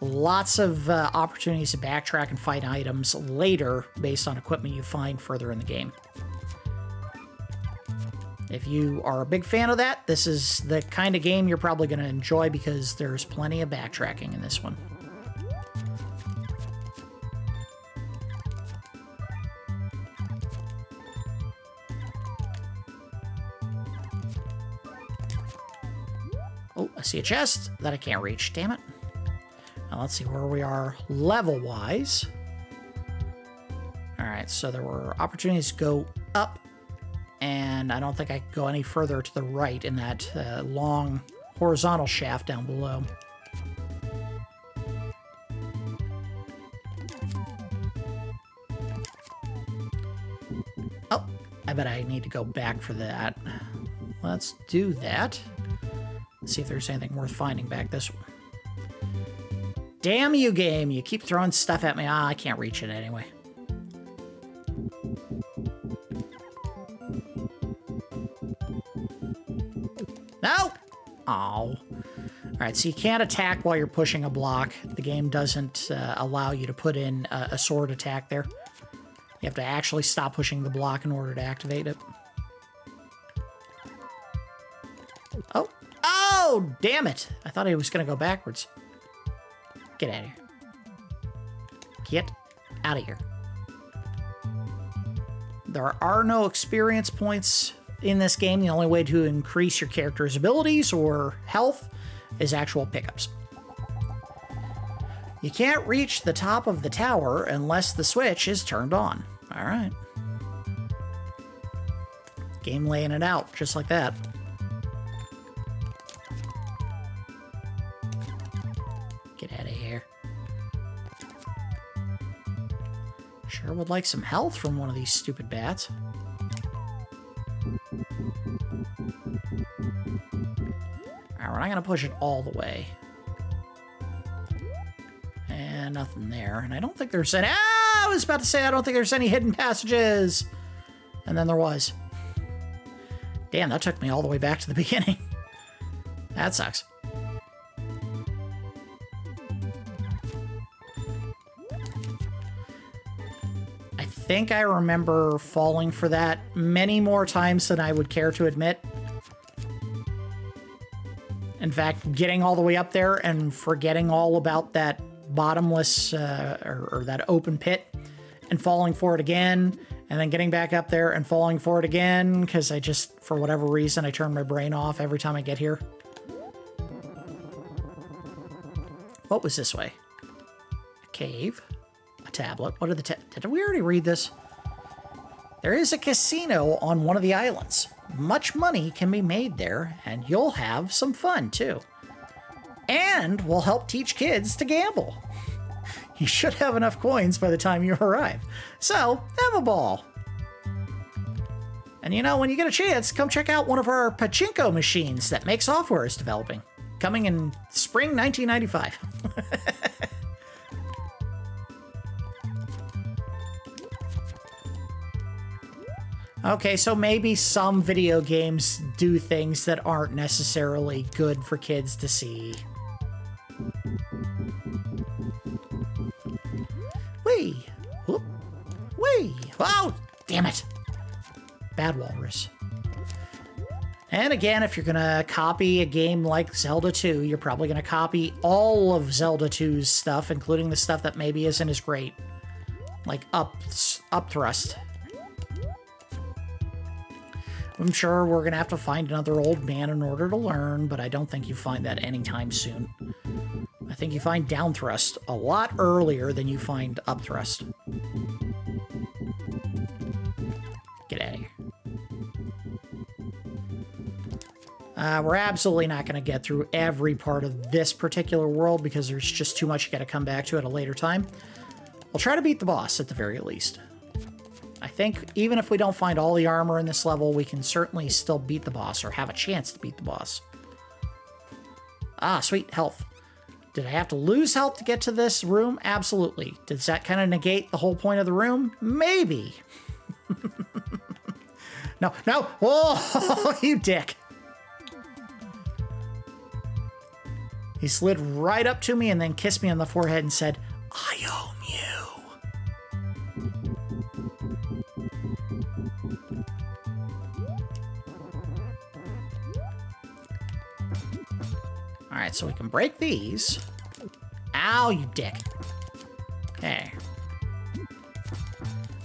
lots of opportunities to backtrack and find items later based on equipment you find further in the game. If you are a big fan of that, this is the kind of game you're probably going to enjoy because there's plenty of backtracking in this one. Oh, I see a chest that I can't reach. Damn it. Now let's see where we are level-wise. All right, so there were opportunities to go up, and I don't think I could go any further to the right in that long horizontal shaft down below. Oh, I bet I need to go back for that. Let's do that. Let's see if there's anything worth finding back this way. Damn you, game. You keep throwing stuff at me. Ah, I can't reach it anyway. No! Oh. Alright, so you can't attack while you're pushing a block. The game doesn't allow you to put in a sword attack there. You have to actually stop pushing the block in order to activate it. Oh. Oh, damn it. I thought he was going to go backwards. Get out of here. Get out of here. There are no experience points in this game. The only way to increase your character's abilities or health is actual pickups. You can't reach the top of the tower unless the switch is turned on. All right. Game laying it out just like that. Get out of here. Sure would like some health from one of these stupid bats. Alright, we're not going to push it all the way. And nothing there. And I don't think there's any... Ah, I was about to say I don't think there's any hidden passages. And then there was. Damn, that took me all the way back to the beginning. That sucks. I think I remember falling for that many more times than I would care to admit. In fact, getting all the way up there and forgetting all about that bottomless or that open pit and falling for it again, and then getting back up there and falling for it again because I just, for whatever reason, I turn my brain off every time I get here. What was this way? A cave? A tablet? What are the did we already read this? There is a casino on one of the islands. Much money can be made there, and you'll have some fun, too. And we'll help teach kids to gamble. You should have enough coins by the time you arrive. So, have a ball. And you know, when you get a chance, come check out one of our pachinko machines that Make Software is developing. Coming in spring 1995. Okay, so maybe some video games do things that aren't necessarily good for kids to see. Whee! Whoop. Whee! Oh, damn it! Bad walrus. And again, if you're gonna copy a game like Zelda 2, you're probably gonna copy all of Zelda 2's stuff, including the stuff that maybe isn't as great. Like up thrust. I'm sure we're gonna have to find another old man in order to learn, but I don't think you find that anytime soon. I think you find down thrust a lot earlier than you find up thrust. Get out of here. We're absolutely not going to get through every part of this particular world because there's just too much you got to come back to at a later time. We'll try to beat the boss at the very least. I think even if we don't find all the armor in this level, we can certainly still beat the boss or have a chance to beat the boss. Ah, sweet, health. Did I have to lose health to get to this room? Absolutely. Does that kind of negate the whole point of the room? Maybe. No, no. Oh, you dick. He slid right up to me and then kissed me on the forehead and said, I own you. All right, so we can break these. Ow, you dick. Okay.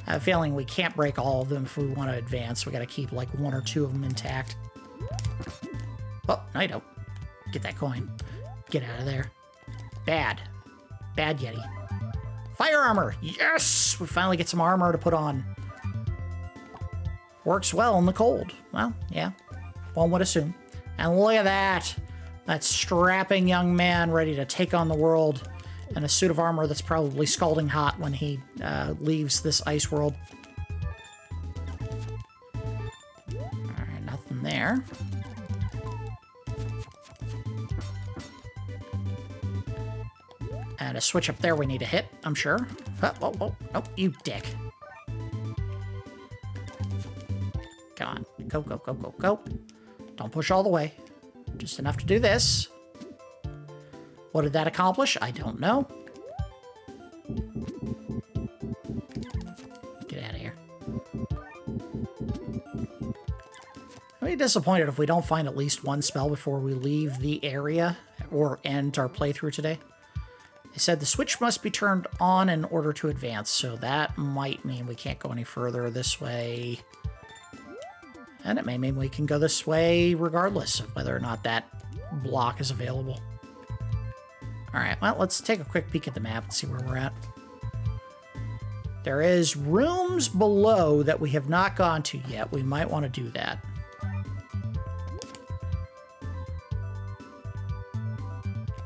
I have a feeling we can't break all of them if we want to advance. We got to keep like one or two of them intact. Oh, no you don't. Get that coin. Get out of there. Bad. Bad Yeti. Fire armor! Yes! We finally get some armor to put on. Works well in the cold. Well, yeah. One would assume. And look at that! That strapping young man ready to take on the world in a suit of armor that's probably scalding hot when he leaves this ice world. Alright, nothing there. And a switch up there we need to hit, I'm sure. Oh, oh, oh, oh, you dick. Come on. Go, go, go, go, go. Don't push all the way. Just enough to do this. What did that accomplish? I don't know. Get out of here. I'll be disappointed if we don't find at least one spell before we leave the area or end our playthrough today. They said the switch must be turned on in order to advance, so that might mean we can't go any further this way. And it may mean we can go this way regardless of whether or not that block is available. Alright, well, let's take a quick peek at the map and see where we're at. There is rooms below that we have not gone to yet. We might want to do that.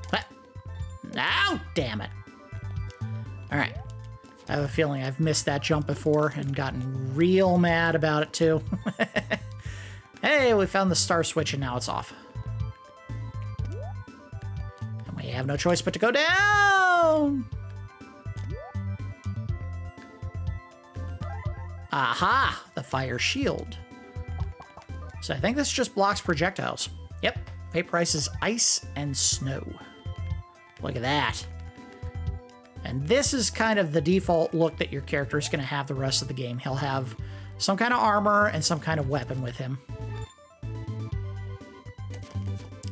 What? Oh, damn it. Alright. I have a feeling I've missed that jump before and gotten real mad about it too. Hey, we found the star switch and now it's off. We have no choice but to go down! Aha! The fire shield. So I think this just blocks projectiles. Yep. Vaporizes ice and snow. Look at that. And this is kind of the default look that your character is going to have the rest of the game. He'll have some kind of armor and some kind of weapon with him.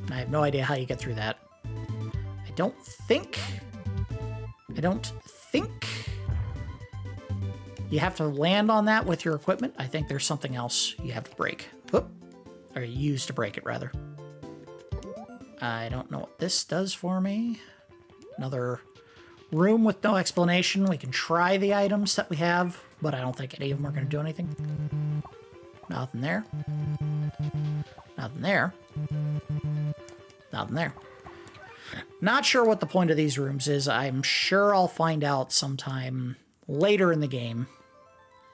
And I have no idea how you get through that. I don't think you have to land on that with your equipment. I think there's something else you have to break. Whoop. Or use to break it, rather. I don't know what this does for me. Another room with no explanation. We can try the items that we have, but I don't think any of them are going to do anything. Nothing there. Nothing there. Nothing there. Not sure what the point of these rooms is. I'm sure I'll find out sometime later in the game.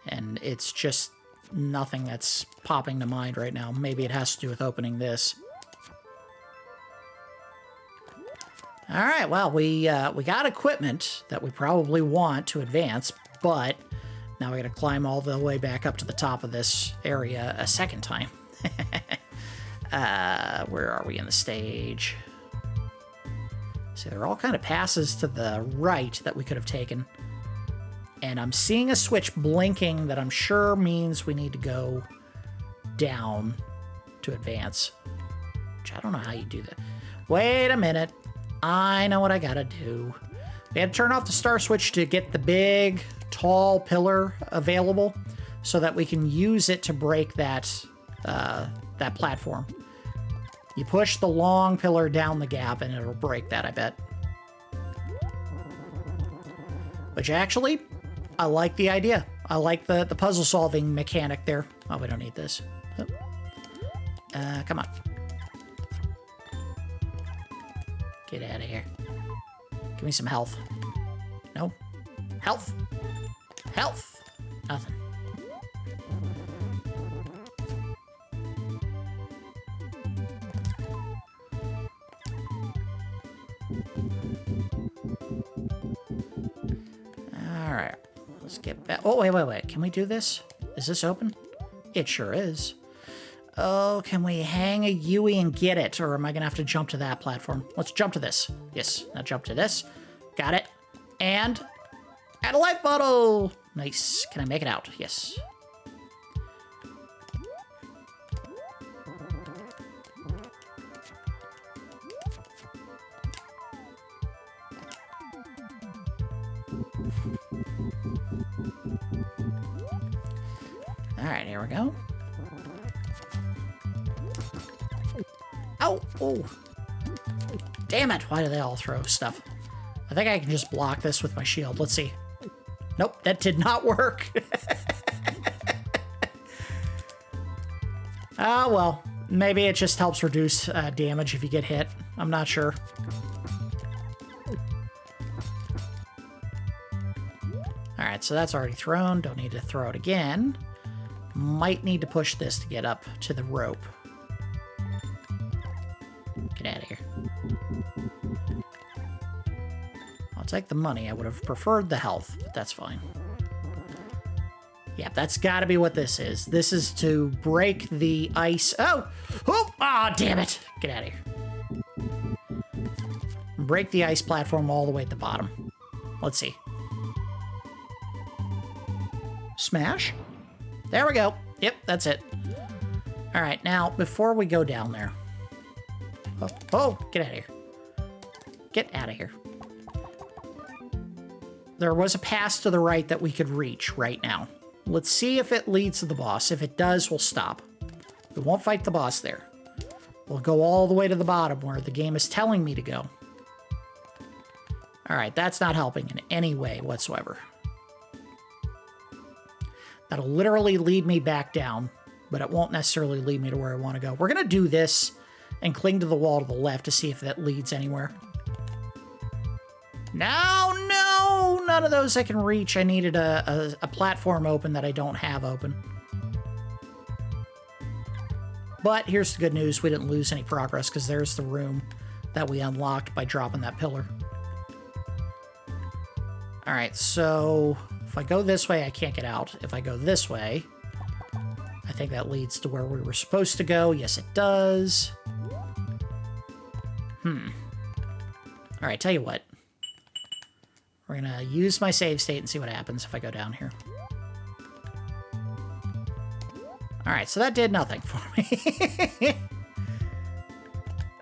And it's just nothing that's popping to mind right now. Maybe it has to do with opening this. Alright, well, we got equipment that we probably want to advance, but now we gotta climb all the way back up to the top of this area a second time. Where are we in the stage? See, there are all kind of passes to the right that we could have taken. And I'm seeing a switch blinking that I'm sure means we need to go down to advance. Which I don't know how you do that. Wait a minute. I know what I gotta do. We had to turn off the star switch to get the big, tall pillar available so that we can use it to break that, that platform. You push the long pillar down the gap and it'll break that, I bet. Which actually, I like the idea. I like the puzzle solving mechanic there. Oh, we don't need this. Come on. Get out of here. Give me some health. No? Health? Health! Nothing. Alright. Let's get back. Oh, wait. Can we do this? Is this open? It sure is. Oh, can we hang a Yui and get it? Or am I going to have to jump to that platform? Let's jump to this. Yes, now jump to this. Got it. And add a life bottle. Nice. Can I make it out? Yes. All right, here we go. Oh, oh. Damn it. Why do they all throw stuff? I think I can just block this with my shield. Let's see. Nope, that did not work. Oh, well. Maybe it just helps reduce damage if you get hit. I'm not sure. Alright, so that's already thrown. Don't need to throw it again. Might need to push this to get up to the rope. Get out of here. I'll take the money. I would have preferred the health, but that's fine. Yeah, that's got to be what this is. This is to break the ice. Oh, damn it. Get out of here. Break the ice platform all the way at the bottom. Let's see. Smash. There we go. Yep, that's it. All right, now, before we go down there. Oh, get out of here. Get out of here. There was a pass to the right that we could reach right now. Let's see if it leads to the boss. If it does, we'll stop. We won't fight the boss there. We'll go all the way to the bottom where the game is telling me to go. All right, that's not helping in any way whatsoever. That'll literally lead me back down, but it won't necessarily lead me to where I want to go. We're going to do this and cling to the wall to the left to see if that leads anywhere. No, none of those I can reach. I needed a platform open that I don't have open. But here's the good news. We didn't lose any progress because there's the room that we unlocked by dropping that pillar. All right, so if I go this way, I can't get out. If I go this way, I think that leads to where we were supposed to go. Yes, it does. All right, tell you what. We're going to use my save state and see what happens if I go down here. All right, so that did nothing for me.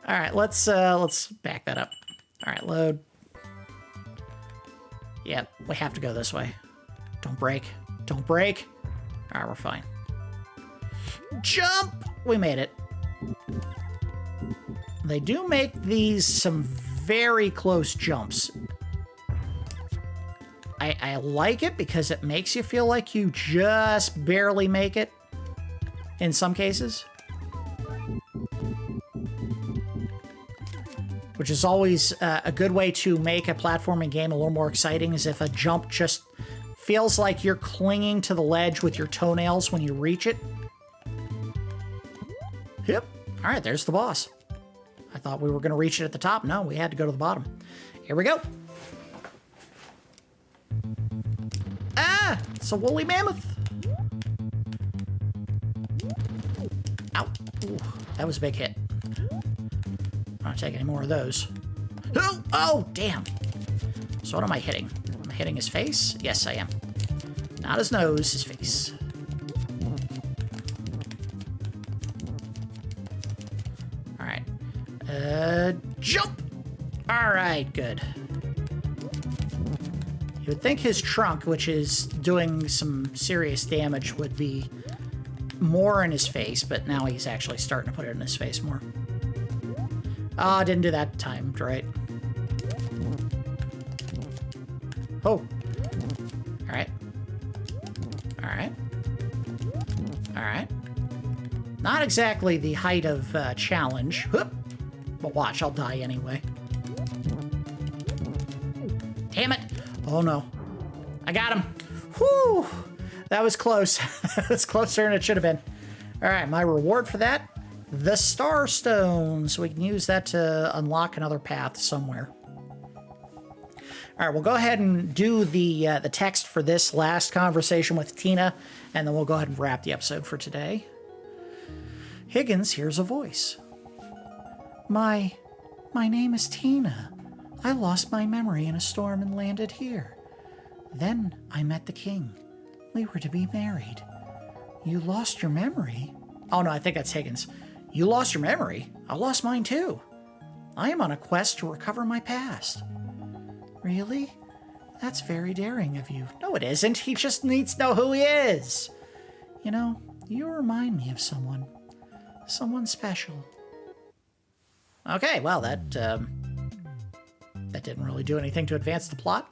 All right, let's back that up. All right, load. Yep, we have to go this way. Don't break. Don't break. All right, we're fine. Jump! We made it. They do make these some very close jumps. I like it because it makes you feel like you just barely make it in some cases. Which is always a good way to make a platforming game a little more exciting, is if a jump just feels like you're clinging to the ledge with your toenails when you reach it. Yep. All right, there's the boss. I thought we were going to reach it at the top. No, we had to go to the bottom. Here we go. Ah, it's a woolly mammoth. Ow. Ooh, that was a big hit. I'm not taking any more of those. Oh, damn. So what am I hitting? Am I hitting his face? Yes, I am. Not his nose, his face. All right. Jump! All right, good. You would think his trunk, which is doing some serious damage, would be more in his face, but now he's actually starting to put it in his face more. Ah, didn't do that timed right. Oh. All right. All right. All right. Not exactly the height of challenge. Whoop. But watch, I'll die anyway. Damn it. Oh, no. I got him. Whew. That was close. That was closer than it should have been. All right, my reward for that, the Star Stone. So we can use that to unlock another path somewhere. All right, we'll go ahead and do the text for this last conversation with Tina, and then we'll go ahead and wrap the episode for today. Higgins hears a voice. My name is Tina. I lost my memory in a storm and landed here. Then I met the king. We were to be married. You lost your memory? Oh no, I think that's Higgins. You lost your memory? I lost mine too. I am on a quest to recover my past. Really? That's very daring of you. No, it isn't. He just needs to know who he is. You know, you remind me of someone. Someone special. Okay, well, that didn't really do anything to advance the plot.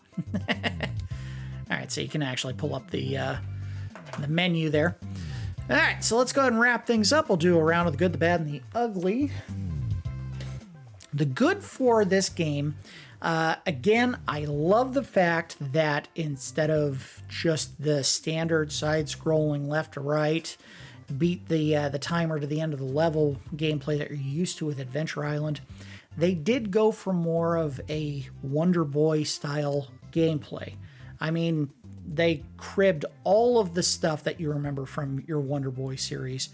All right, so you can actually pull up the menu there. All right, so let's go ahead and wrap things up. We'll do a round of the good, the bad, and the ugly. The good for this game, again, I love the fact that instead of just the standard side-scrolling left to right, beat the timer to the end of the level gameplay that you're used to with Adventure Island, they did go for more of a Wonder Boy style gameplay. I mean, They cribbed all of the stuff that you remember from your Wonder Boy series.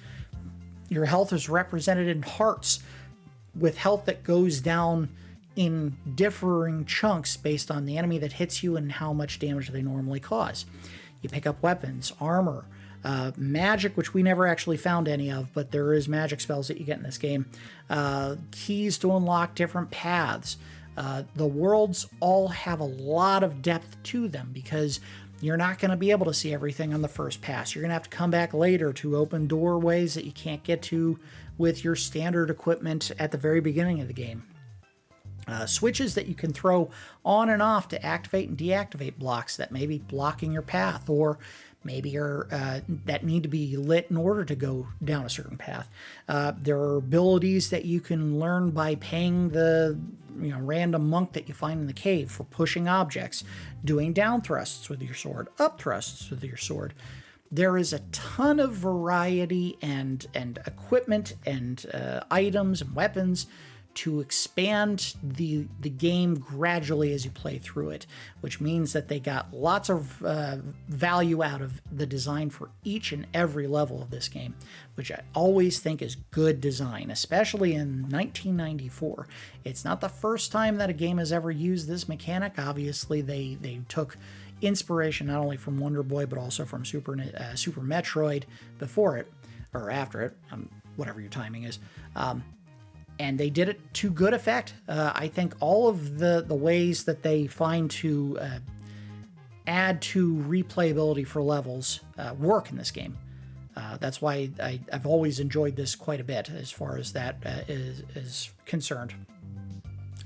Your health is represented in hearts, with health that goes down in differing chunks based on the enemy that hits you and how much damage they normally cause. You pick up weapons, armor, magic, which we never actually found any of, but there is magic spells that you get in this game, keys to unlock different paths. The worlds all have a lot of depth to them because you're not going to be able to see everything on the first pass. You're going to have to come back later to open doorways that you can't get to with your standard equipment at the very beginning of the game. Switches that you can throw on and off to activate and deactivate blocks that may be blocking your path, or maybe that need to be lit in order to go down a certain path. There are abilities that you can learn by paying the random monk that you find in the cave for pushing objects, doing down thrusts with your sword, up thrusts with your sword. There is a ton of variety and equipment and items and weapons to expand the game gradually as you play through it, which means that they got lots of value out of the design for each and every level of this game, which I always think is good design, especially in 1994. It's not the first time that a game has ever used this mechanic. Obviously, they took inspiration not only from Wonder Boy, but also from Super Metroid before it, or after it, whatever your timing is. And they did it to good effect. I think all of the ways that they find to add to replayability for levels work in this game. That's why I've always enjoyed this quite a bit as far as that is concerned.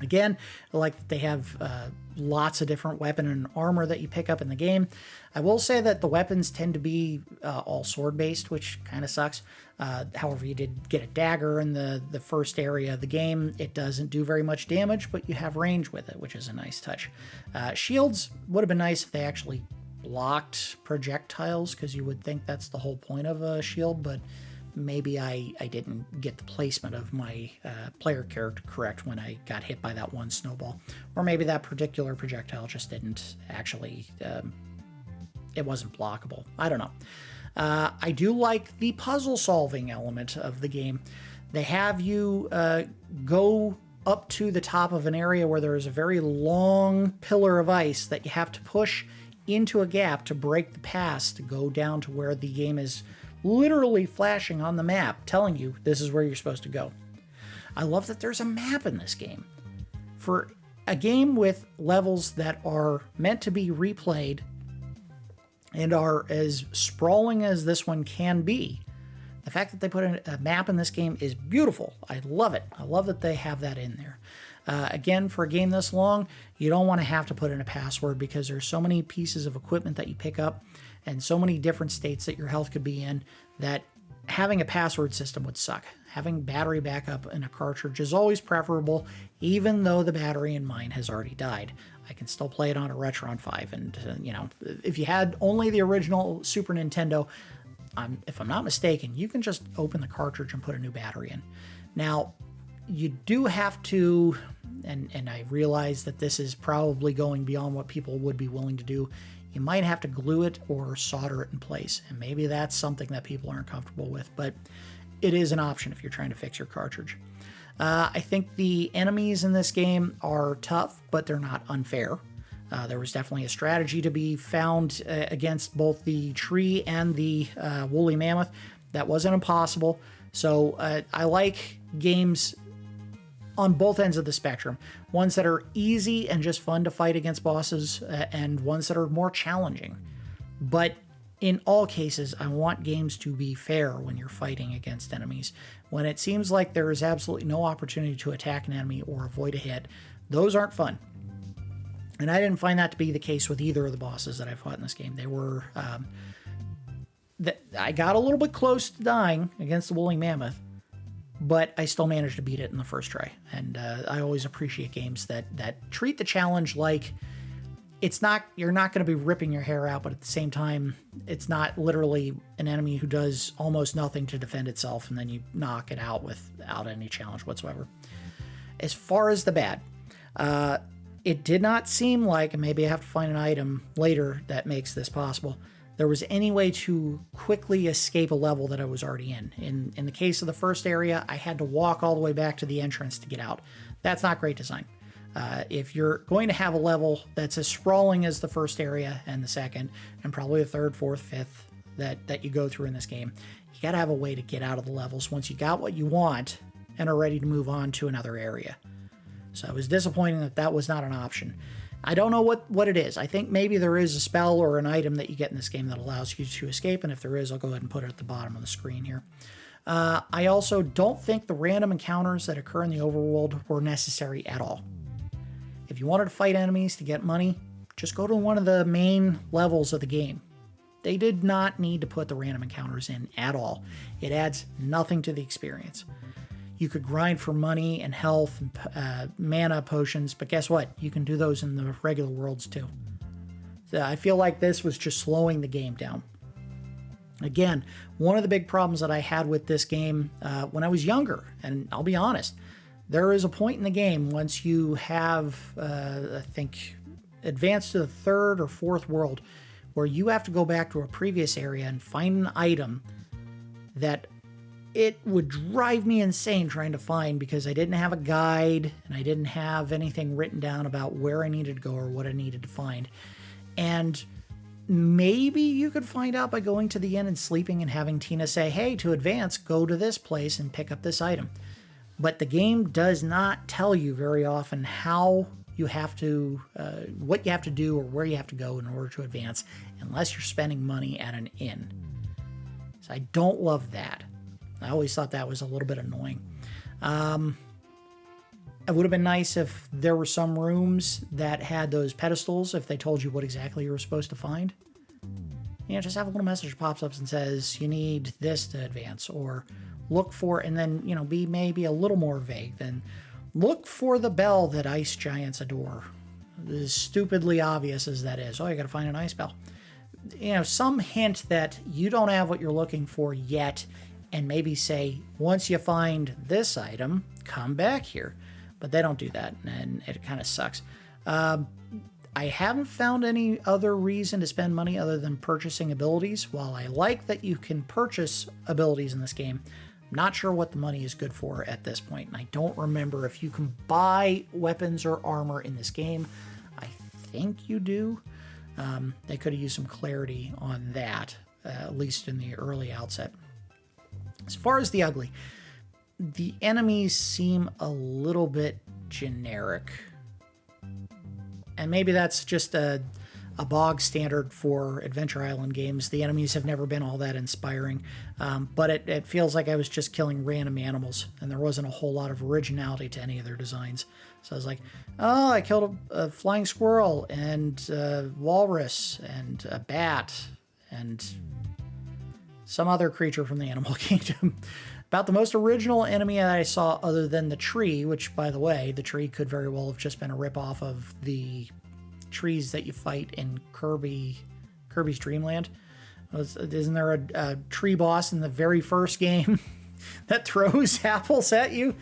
Again, I like that they have lots of different weapon and armor that you pick up in the game. I will say that the weapons tend to be all sword-based, which kind of sucks. However, you did get a dagger in the first area of the game. It doesn't do very much damage, but you have range with it, which is a nice touch. Shields would have been nice if they actually blocked projectiles, because you would think that's the whole point of a shield, but maybe I didn't get the placement of my player character correct when I got hit by that one snowball. Or maybe that particular projectile just didn't actually, it wasn't blockable. I don't know. I do like the puzzle solving element of the game. They have you go up to the top of an area where there is a very long pillar of ice that you have to push into a gap to break the pass to go down to where the game is literally flashing on the map, telling you this is where you're supposed to go. I love that there's a map in this game. For a game with levels that are meant to be replayed and are as sprawling as this one can be, the fact that they put a map in this game is beautiful. I love it. I love that they have that in there. Again, for a game this long, you don't want to have to put in a password because there's so many pieces of equipment that you pick up and so many different states that your health could be in that having a password system would suck. Having battery backup in a cartridge is always preferable, even though the battery in mine has already died. I can still play it on a Retron 5, and if you had only the original Super Nintendo, if I'm not mistaken, you can just open the cartridge and put a new battery in. Now, you do have to, and I realize that this is probably going beyond what people would be willing to do, you might have to glue it or solder it in place, and maybe that's something that people aren't comfortable with, but it is an option if you're trying to fix your cartridge. I think the enemies in this game are tough, but they're not unfair. There was definitely a strategy to be found against both the tree and the woolly mammoth. That wasn't impossible. So I like games on both ends of the spectrum. Ones that are easy and just fun to fight against bosses, and ones that are more challenging. But in all cases, I want games to be fair when you're fighting against enemies. When it seems like there is absolutely no opportunity to attack an enemy or avoid a hit, those aren't fun. And I didn't find that to be the case with either of the bosses that I fought in this game. They were... I got a little bit close to dying against the woolly mammoth, but I still managed to beat it in the first try. And I always appreciate games that treat the challenge like you're not going to be ripping your hair out, but at the same time, it's not literally an enemy who does almost nothing to defend itself, and then you knock it out without any challenge whatsoever. As far as the bad, it did not seem like, and maybe I have to find an item later that makes this possible, there was any way to quickly escape a level that I was already in. In the case of the first area, I had to walk all the way back to the entrance to get out. That's not great design. If you're going to have a level that's as sprawling as the first area and the second, and probably the third, fourth, fifth that you go through in this game, you got to have a way to get out of the levels once you got what you want and are ready to move on to another area. So it was disappointing that that was not an option. I don't know what it is. I think maybe there is a spell or an item that you get in this game that allows you to escape, and if there is, I'll go ahead and put it at the bottom of the screen here. I also don't think the random encounters that occur in the overworld were necessary at all. If you wanted to fight enemies to get money, just go to one of the main levels of the game. They did not need to put the random encounters in at all. It adds nothing to the experience. You could grind for money and health and mana potions, but guess what? You can do those in the regular worlds too. So I feel like this was just slowing the game down. Again, one of the big problems that I had with this game when I was younger, and I'll be honest, there is a point in the game once you have, I think, advanced to the third or fourth world, where you have to go back to a previous area and find an item that it would drive me insane trying to find, because I didn't have a guide and I didn't have anything written down about where I needed to go or what I needed to find. And maybe you could find out by going to the inn and sleeping and having Tina say, hey, to advance, go to this place and pick up this item. But the game does not tell you very often how you have to, what you have to do or where you have to go in order to advance, unless you're spending money at an inn. So I don't love that. I always thought that was a little bit annoying. It would have been nice if there were some rooms that had those pedestals, if they told you what exactly you were supposed to find. You know, just have a little message that pops up and says, you need this to advance, or look for, and then, you know, be maybe a little more vague than look for the bell that ice giants adore. As stupidly obvious as that is. Oh, you got to find an ice bell. You know, some hint that you don't have what you're looking for yet, and maybe say, once you find this item, come back here. But they don't do that, and it kind of sucks. I haven't found any other reason to spend money other than purchasing abilities. While I like that you can purchase abilities in this game, I'm not sure what the money is good for at this point, and I don't remember if you can buy weapons or armor in this game. I think you do. They could have used some clarity on that, at least in the early outset. As far as the ugly, the enemies seem a little bit generic. And maybe that's just a bog standard for Adventure Island games. The enemies have never been all that inspiring. But it feels like I was just killing random animals, and there wasn't a whole lot of originality to any of their designs. So I was like, oh, I killed a flying squirrel, and a walrus, and a bat, and some other creature from the animal kingdom. About the most original enemy that I saw, other than the tree, which, by the way, the tree could very well have just been a ripoff of the trees that you fight in Kirby's Dream Land. Isn't there a tree boss in the very first game that throws apples at you?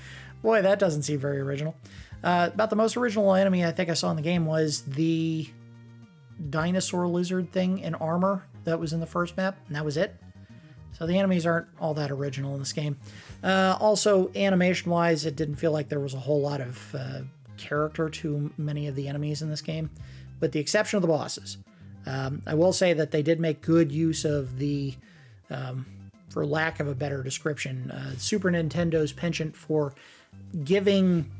Boy, that doesn't seem very original. About the most original enemy I think I saw in the game was the dinosaur lizard thing in armor that was in the first map, and that was it. So the enemies aren't all that original in this game. Also, animation-wise, it didn't feel like there was a whole lot of character to many of the enemies in this game, with the exception of the bosses. I will say that they did make good use of the, for lack of a better description, Super Nintendo's penchant for giving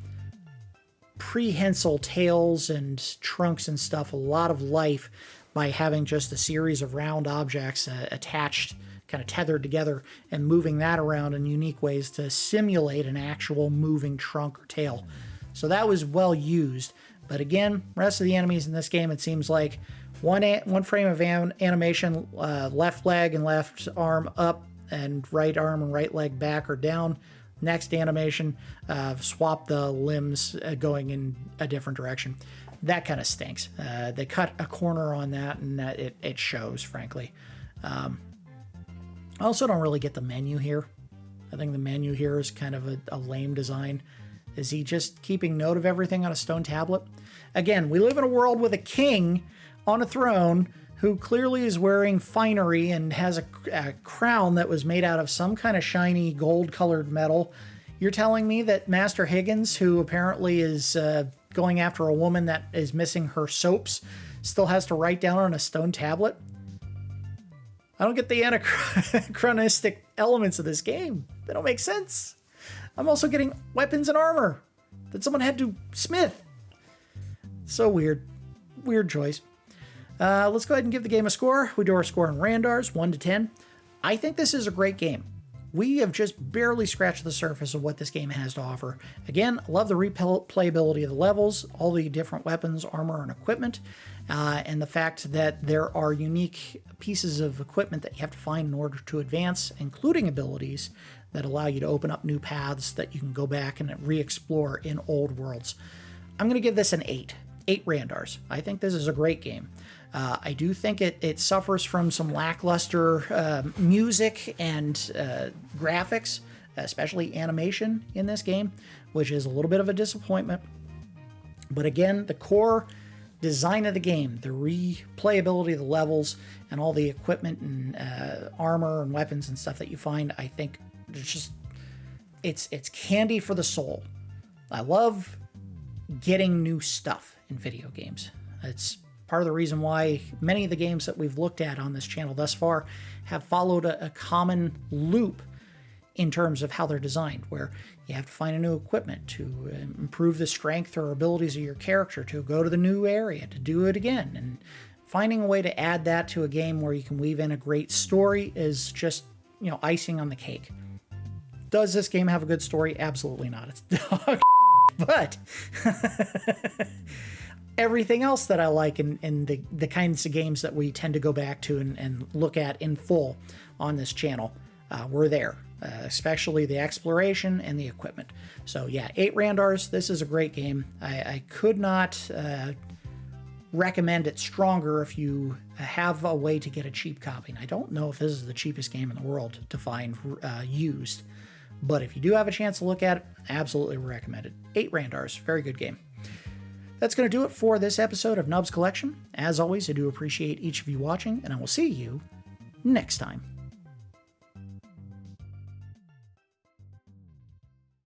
prehensile tails and trunks and stuff a lot of life by having just a series of round objects attached, kind of tethered together, and moving that around in unique ways to simulate an actual moving trunk or tail. So that was well used. But again, rest of the enemies in this game, it seems like one frame of animation, left leg and left arm up, and right arm and right leg back or down. Next animation, swap the limbs going in a different direction. That kind of stinks. They cut a corner on that, and it shows, frankly. I also don't really get the menu here. I think the menu here is kind of a lame design. Is he just keeping note of everything on a stone tablet? Again, we live in a world with a king on a throne who clearly is wearing finery and has a crown that was made out of some kind of shiny gold-colored metal. You're telling me that Master Higgins, who apparently is going after a woman that is missing her soaps, still has to write down on a stone tablet? I don't get the anachronistic elements of this game. They don't make sense. I'm also getting weapons and armor that someone had to smith. So weird. Weird choice. Let's go ahead and give the game a score. We do our score in Randars, 1 to 10. I think this is a great game. We have just barely scratched the surface of what this game has to offer. Again, I love the replayability of the levels, all the different weapons, armor, and equipment, and the fact that there are unique pieces of equipment that you have to find in order to advance, including abilities that allow you to open up new paths that you can go back and re-explore in old worlds. I'm going to give this an 8. 8 Randars. I think this is a great game. I do think it suffers from some lackluster music and graphics, especially animation in this game, which is a little bit of a disappointment. But again, the core design of the game, the replayability of the levels, and all the equipment and armor and weapons and stuff that you find, I think it's candy for the soul. I love getting new stuff in video games. It's part of the reason why many of the games that we've looked at on this channel thus far have followed a common loop in terms of how they're designed, where you have to find a new equipment to improve the strength or abilities of your character, to go to the new area, to do it again. And finding a way to add that to a game where you can weave in a great story is just, icing on the cake. Does this game have a good story? Absolutely not. It's dog but everything else that I like in the kinds of games that we tend to go back to and look at in full on this channel, we're there, especially the exploration and the equipment. So yeah, 8 Randars. This is a great game. I could not recommend it stronger if you have a way to get a cheap copy. And I don't know if this is the cheapest game in the world to find used, but if you do have a chance to look at it, absolutely recommend it. 8 Randars, very good game. That's going to do it for this episode of Nubs Collection. As always, I do appreciate each of you watching, and I will see you next time.